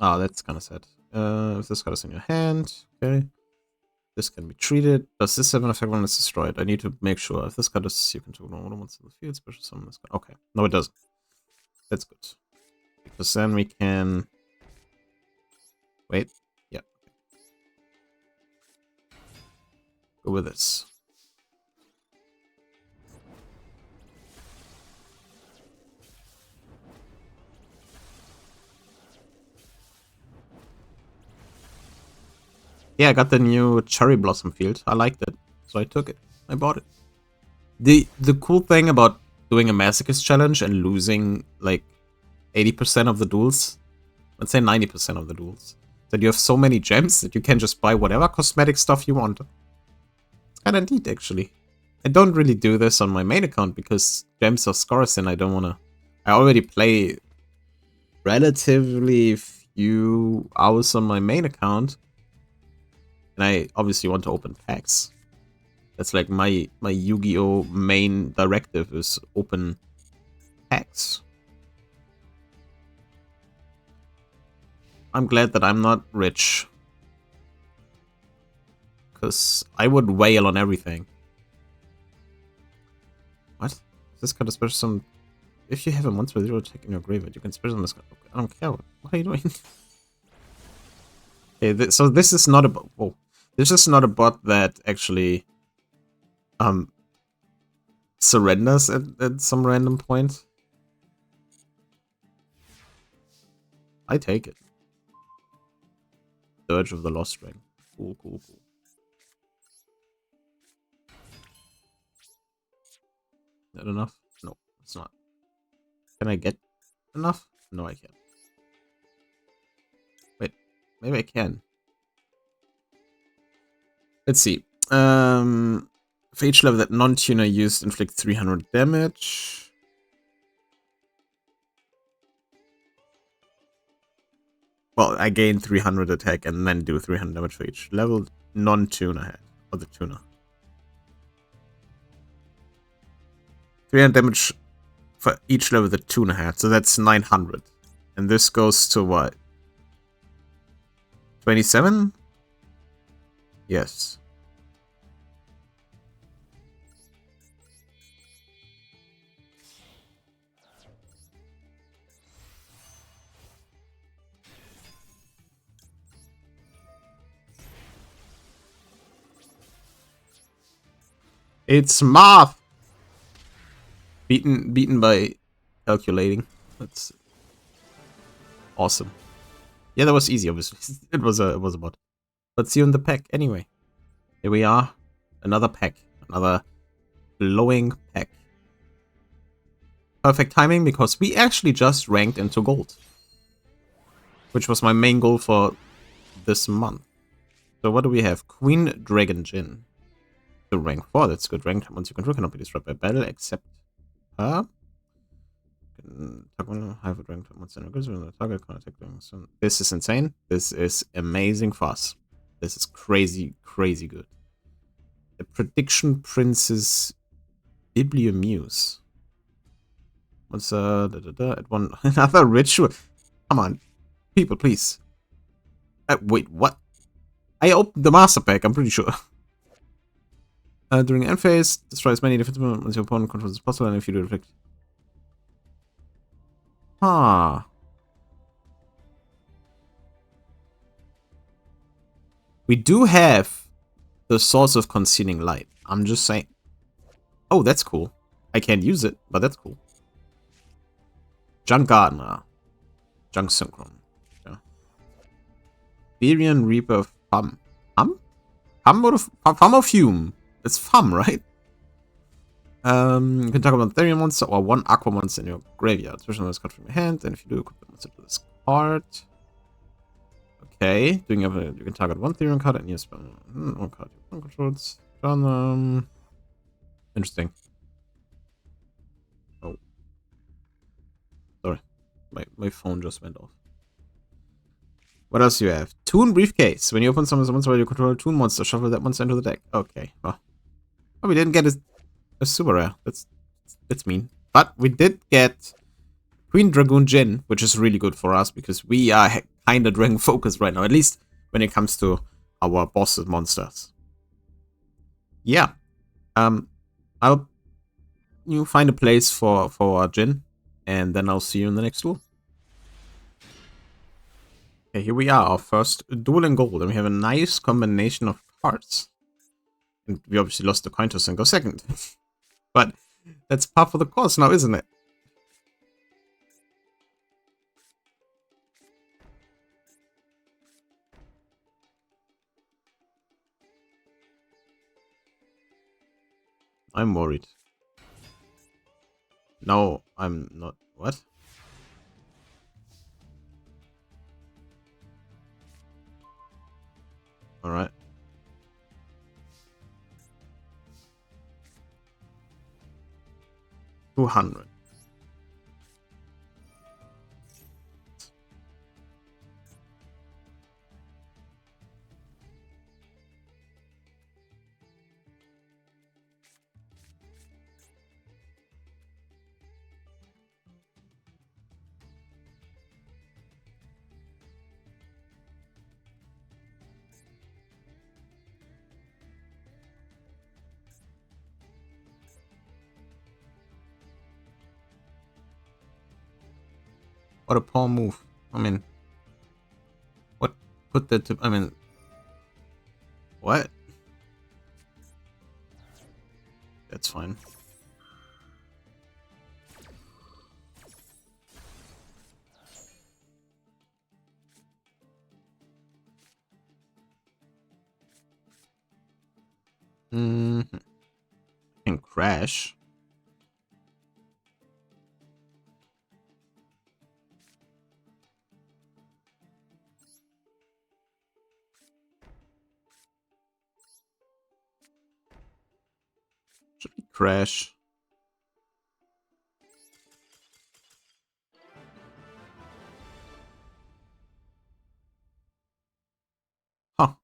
Ah, that's kind of sad. If this card is in your hand, okay. This can be treated. Does this have an effect when it's destroyed? I need to make sure. If this card is, you can take one monster in the field, special summon this card. Okay. No, it doesn't. That's good. Because then we can... Wait. Yeah. Go with this. Yeah, I got the new Cherry Blossom field. I liked it, so I took it. I bought it. The cool thing about doing a Masochist challenge and losing like 80% of the duels, let's say 90% of the duels, that you have so many gems that you can just buy whatever cosmetic stuff you want. It's kind of neat, actually. I don't really do this on my main account because gems are scarce and I don't want to... I already play relatively few hours on my main account. And I obviously want to open packs. That's like my Yu-Gi-Oh main directive is open packs. I'm glad that I'm not rich. Because I would wail on everything. What? This card is special some... If you have a monster with 0 attack in your graveyard, you can special this card. Okay, I don't care. What are you doing? Okay, so this is not a... Whoa. This is not a bot that actually... surrenders at some random point. I take it. Dirge of the Lost Ring. Cool, cool, cool. Is that enough? No, it's not. Can I get enough? No, I can't. Wait, maybe I can. Let's see. For each level that non-tuner used, inflict 300 damage. Well, I gain 300 attack and then do 300 damage for each level non-tuner had. Or the tuner. 300 damage for each level the tuner had. So that's 900. And this goes to what? 27? Yes. It's math! Beaten by calculating. That's awesome. Yeah, that was easy, obviously. It was a bot. Let's see you in the pack anyway. Here we are. Another pack. Another glowing pack. Perfect timing because we actually just ranked into gold. Which was my main goal for this month. So what do we have? Queen Dragon Jin. To rank 4, that's good rank. Once you control cannot be disrupted by battle except her. Have a rank monster the target can attack. This is insane. This is amazing fast. This is crazy, crazy good. The Prediction Princess Bibliomuse. What's at one another ritual? Come on, people, please. Wait, what? I opened the master pack. I'm pretty sure. During end phase, destroys many defensive once your opponent controls this possible, and if you do reflect. Huh. We do have the source of concealing light. I'm just saying. Oh, that's cool. I can't use it, but that's cool. Junk Gardener. Junk Synchron. Yeah. Therian Reaper Fum. Fum? Fum or Fume? It's Fum, right? You can talk about Therian monster or one Aqua monster in your graveyard. Special this card from your hand, and if you do, equip the monster to this card. Okay, you can target one Therian card and use one card. One controls. Interesting. Oh, sorry, my phone just went off. What else do you have? Toon Briefcase. When you open some monster while you control a Toon monster, shuffle that monster into the deck. Okay. Well, we didn't get a super rare. That's mean. But we did get Queen Dragoon Jin, which is really good for us because we are kind of dragon focused right now, at least when it comes to our boss monsters. Yeah. I'll find a place for Jin, and then I'll see you in the next duel. Okay, here we are, our first duel in gold, and we have a nice combination of cards. And we obviously lost the coin toss and go second. But that's par for the course now, isn't it? I'm worried. No, I'm not. What? Alright. $200. What a poor move. I mean, what put that to... I mean, what? That's fine. Mm-hmm. And crash. Should we crash? Huh.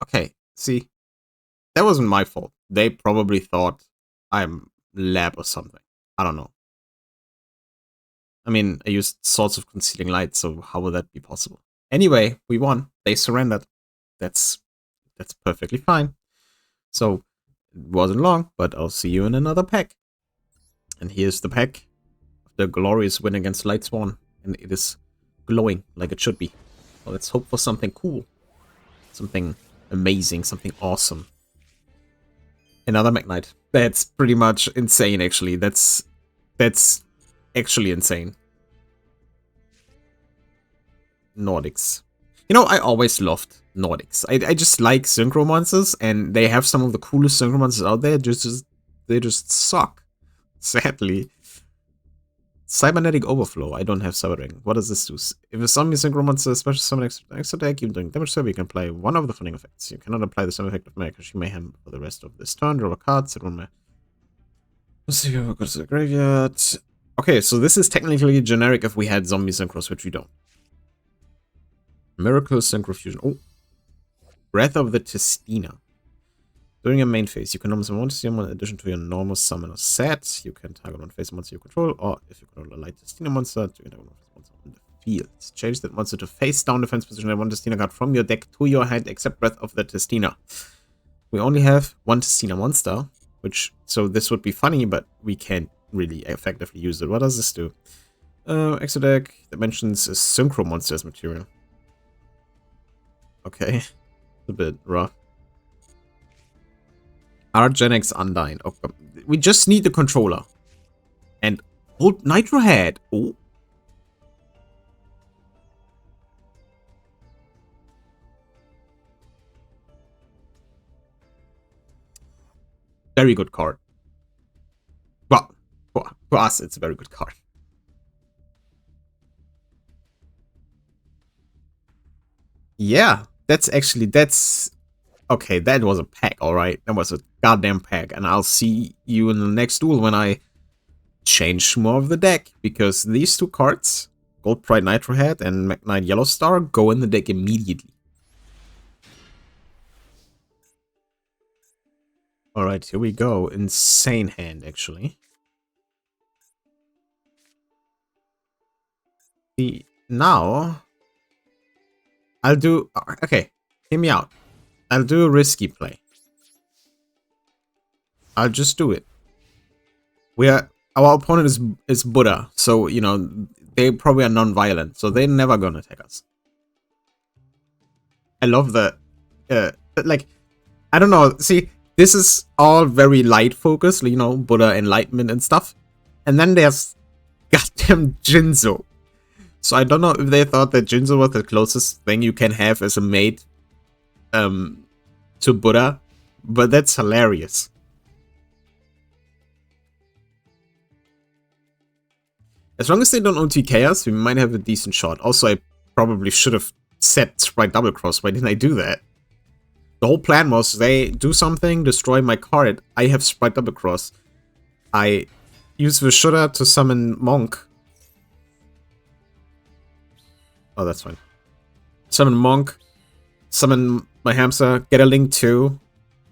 Okay, see, that wasn't my fault. They probably thought I'm lab or something. I don't know. I mean, I used Swords of Concealing Light, so how would that be possible? Anyway, we won. They surrendered. That's perfectly fine. So, it wasn't long, but I'll see you in another pack. And here's the pack of the glorious win against Lightsworn. And it is glowing like it should be. Well, let's hope for something cool. Something amazing, something awesome. Another Magnite. That's pretty much insane, actually. That's actually insane. Nordics. You know, I always loved Nordics. I just like synchro monsters, and they have some of the coolest synchro monsters out there. They just suck. Sadly. Cybernetic Overflow. I don't have Cybering. What does this do? If a zombie synchro monster special summon extra attack, even during damage survey, you can apply one of the following effects. You cannot apply the same effect of Makashi Mayhem for the rest of this turn. Draw a card, set one Let's see, go to the graveyard. Okay, so this is technically generic if we had zombie synchros, which we don't. Miracle Synchro Fusion. Oh. Breath of the Testina. During your main phase, you can normal summon one Testina in addition to your normal summoner set. You can target one face monster you control, or if you control a light Testina monster, you can target one face monster on the field. Change that monster to face down defense position and one Testina card from your deck to your hand, except Breath of the Testina. We only have one Testina monster, which, so this would be funny, but we can't really effectively use it. What does this do? Extra deck that mentions a synchro monster as material. Okay, a bit rough. Argenex Undyne. Oh, we just need the controller. And old Nitro Head. Oh. Very good card. Well, for us, it's a very good card. Yeah, that's okay, that was a pack, alright. That was a goddamn pack. And I'll see you in the next duel when I change more of the deck. Because these two cards, Gold Pride Nitro Head and Magnite Yellow Star, go in the deck immediately. Alright, here we go. Insane hand, actually. See, now I'll do... Okay, hear me out. I'll do a risky play. I'll just do it. Our opponent is Buddha, so, you know, they probably are non-violent, so they're never gonna attack us. I love the... like, I don't know, see, this is all very light focused, you know, Buddha Enlightenment and stuff. And then there's goddamn Jinzo. So I don't know if they thought that Jinzo was the closest thing you can have as a mate to Buddha, but that's hilarious. As long as they don't OTK us, we might have a decent shot. Also, I probably should have set Sprite Double Cross. Why didn't I do that? The whole plan was they do something, destroy my card. I have Sprite Double Cross. I use Vishuddha to summon Monk. Oh, that's fine. Summon Monk. Summon my hamster. Get a Link 2.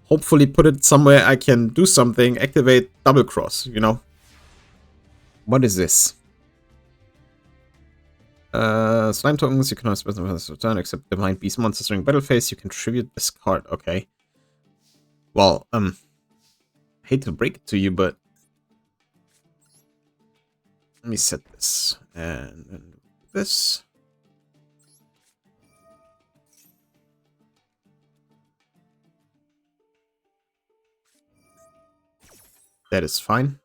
Hopefully put it somewhere I can do something. Activate Double Cross, you know. What is this? Slime tokens, you can have special return except Divine Beast monsters during battle phase. You can tribute this card. Okay. Well, hate to break it to you, but Let me set this and then this. That is fine.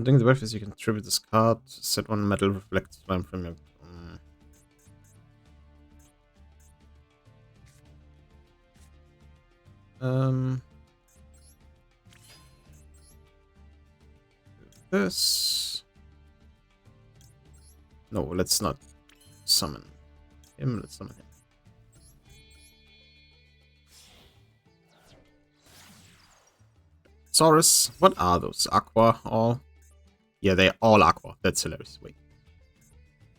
During the breath, you can tribute this card, set one metal reflect slime from your. This. No, let's not summon him. Let's summon him. Saurus. What are those? Aqua? All? Yeah, they're all aqua. That's hilarious. Wait.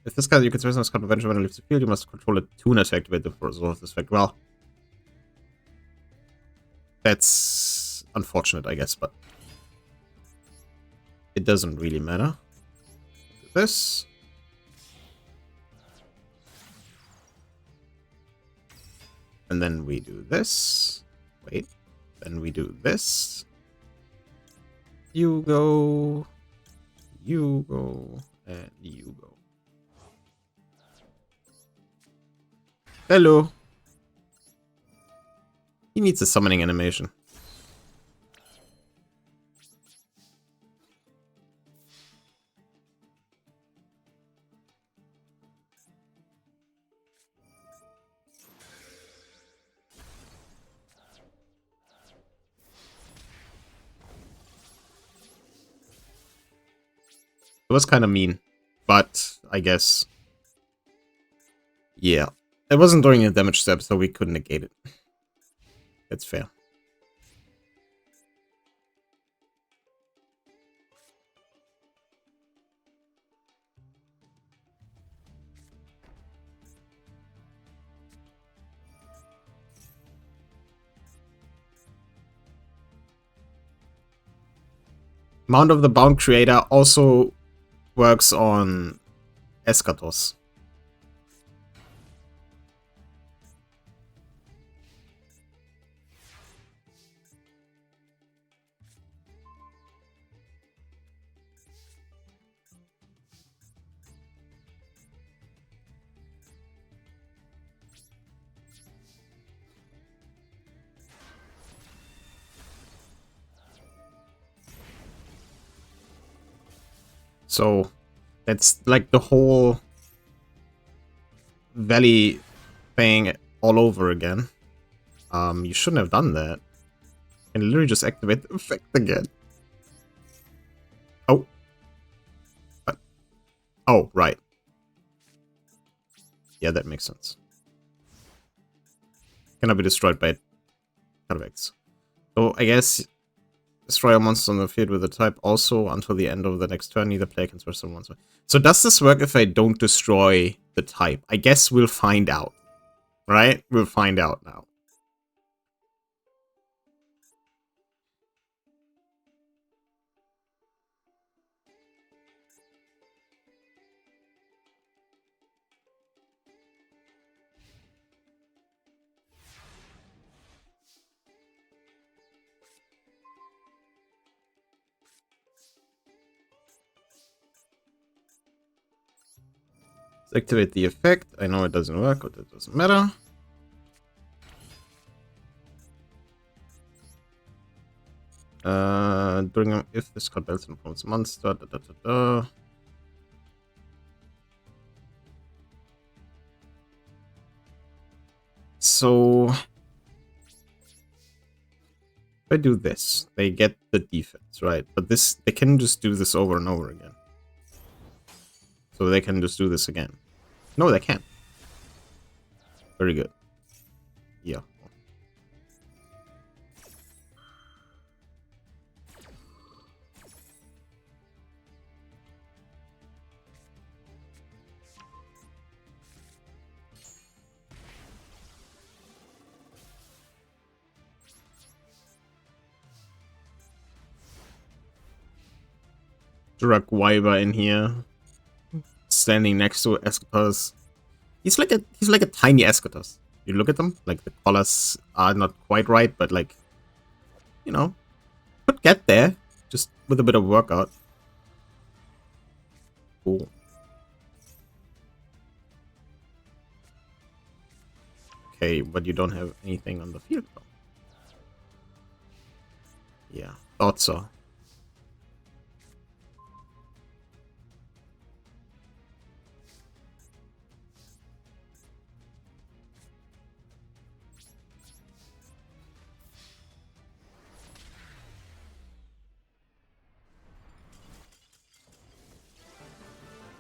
If this card you can transfer this card eventually when it leaves the field, you must control a tuner to activate the resolve this effect. Well, that's unfortunate, I guess, but it doesn't really matter. This. And then we do this. Wait. Then we do this. You go. You go. And you go. Hello. He needs a summoning animation. It was kind of mean, but I guess, yeah. It wasn't during a damage step, so we couldn't negate it. That's fair. Mount of the Bound Creator also works on Eschatos. So that's like the whole Valley thing all over again. You shouldn't have done that. You can literally just activate the effect again. Oh. What? Oh, right. Yeah, that makes sense. Cannot be destroyed by effects. So I guess destroy a monster on the field with a type also until the end of the next turn. Neither player can special monster. So does this work if I don't destroy the type? I guess we'll find out. Right? We'll find out now. Let's activate the effect. I know it doesn't work, but it doesn't matter. During if this card battles informs monster. So if I do this, they get the defense, right? But this they can just do this over and over again. So they can just do this again. No, they can't. Very good. Yeah. Drug Wyver in here, standing next to Escotos. He's like a tiny Escotos. You look at them, like the colors are not quite right, but like, you know, could get there just with a bit of workout. Cool. Okay, but you don't have anything on the field though. Yeah, thought so.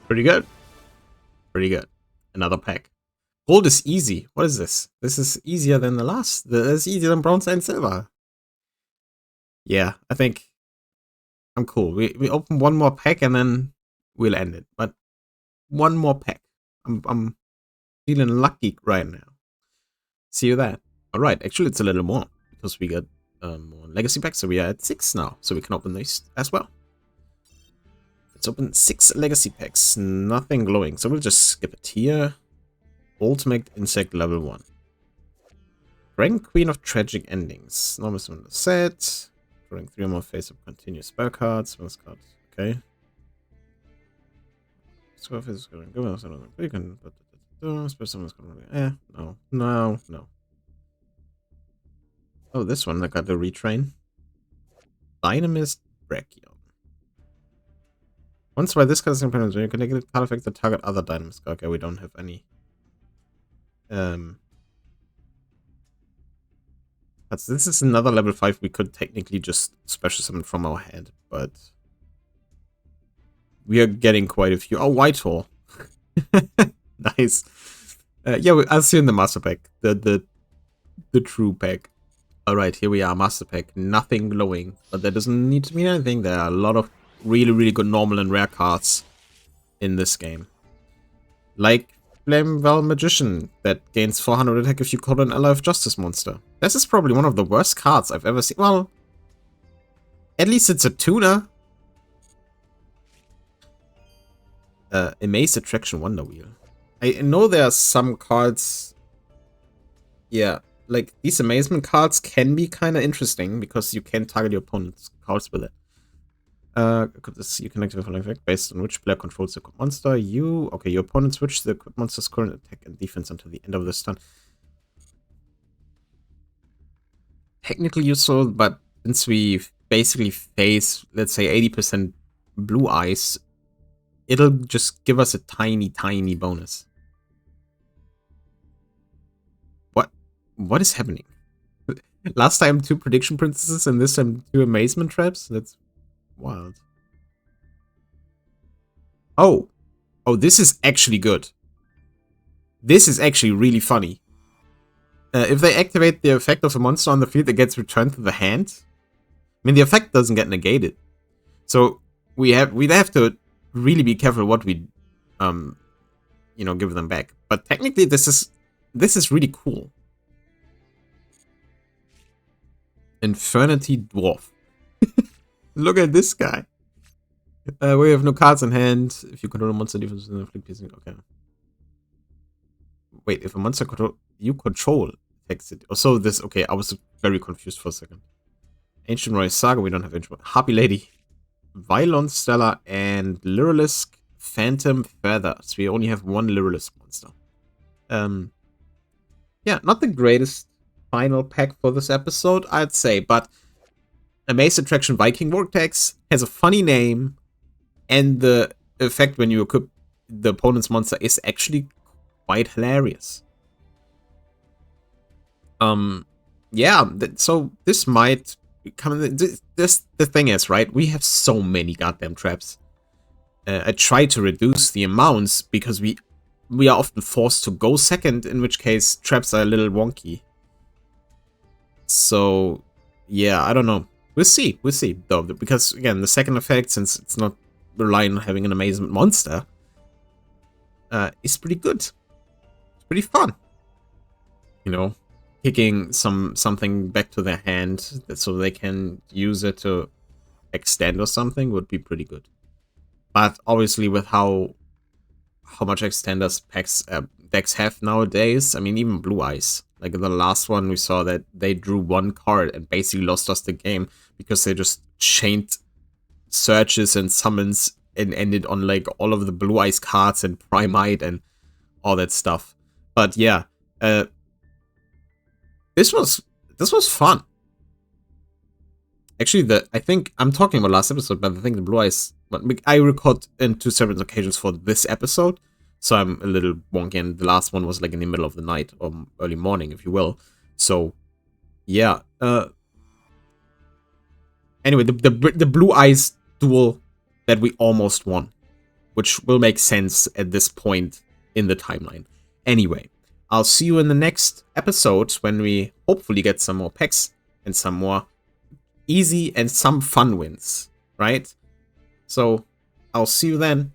Pretty good. Pretty good. Another pack. Gold is easy. What is this? This is easier than the last. This is easier than bronze and silver. Yeah, I think I'm cool. We open one more pack and then we'll end it. But one more pack. I'm feeling lucky right now. See you there. Alright, actually it's a little more because we got more legacy packs, so we are at 6 now. So we can open these as well. Let's open 6 legacy packs. Nothing glowing. So we'll just skip a tier. Ultimate Insect level 1. Rank Queen of Tragic Endings. Normal summon the set. Drawing 3 or more face-up continuous spell cards. Spell cards. Okay. Spell face is going to go. You can. Spell summon is going to. No. No. No. Oh, this one. I got the retrain. Dynamist Brachion. Once by this card is implemented, you can negative card effect that target other Dynamist. Okay, we don't have any. But this is another level 5. We could technically just special summon from our hand, but we are getting quite a few. Oh, Whitehall. Nice. Yeah, I'll see you in the master pack. The true pack. Alright, here we are, master pack. Nothing glowing, but that doesn't need to mean anything. There are a lot of really, really good normal and rare cards in this game. Like Flamewell Magician that gains 400 attack if you call an ally of Justice monster. This is probably one of the worst cards I've ever seen. Well, at least it's a tuner. Amaze Attraction Wonder Wheel. I know there are some cards. Yeah, like these amazement cards can be kind of interesting because you can target your opponent's cards with it. You can activate an effect based on which player controls the equipped monster. Your opponent switches the equipped monster's current attack and defense until the end of this turn. Technically useful, but since we basically face, let's say, 80% blue eyes, it'll just give us a tiny, tiny bonus. What is happening? Last time 2 prediction princesses and this time 2 amazement traps? That's wild. Oh, this is actually good. This is actually really funny. If they activate the effect of a monster on the field, it gets returned to the hand. I mean, the effect doesn't get negated. So we'd have to really be careful what we, give them back. But technically, this is really cool. Infernity Dwarf. Look at this guy. We have no cards in hand. If you control a monster, defense is inflict piercing. Okay. Wait, if a monster you control attacks it. Oh, so this. Okay, I was very confused for a second. Ancient Royal Saga. We don't have Ancient. Harpy Lady, Vylon Stella, and Lyrilisk Phantom Feathers. We only have 1 Lyrilisk monster. Yeah, not the greatest final pack for this episode, I'd say, but Amaze Attraction Viking Vortex has a funny name, and the effect when you equip the opponent's monster is actually quite hilarious. Yeah, so this might become the thing is, right? We have so many goddamn traps. I try to reduce the amounts because we are often forced to go second, in which case traps are a little wonky. So, yeah, I don't know. We'll see, though, because, again, the second effect, since it's not relying on having an amazement monster, is pretty good. It's pretty fun. You know, kicking something back to their hand so they can use it to extend or something would be pretty good. But obviously with how much extenders decks have nowadays, I mean, even Blue Eyes. Like in the last one, we saw that they drew one card and basically lost us the game because they just chained searches and summons and ended on like all of the Blue Eyes cards and Primite and all that stuff. But yeah, this was fun. Actually, I think I'm talking about last episode, but I think the Blue Eyes, I record in 2 separate occasions for this episode, so I'm a little wonky, and the last one was like in the middle of the night, or early morning, if you will. So, yeah. Anyway, the Blue Eyes duel that we almost won, which will make sense at this point in the timeline. Anyway, I'll see you in the next episode when we hopefully get some more packs and some more easy and some fun wins, right? So I'll see you then.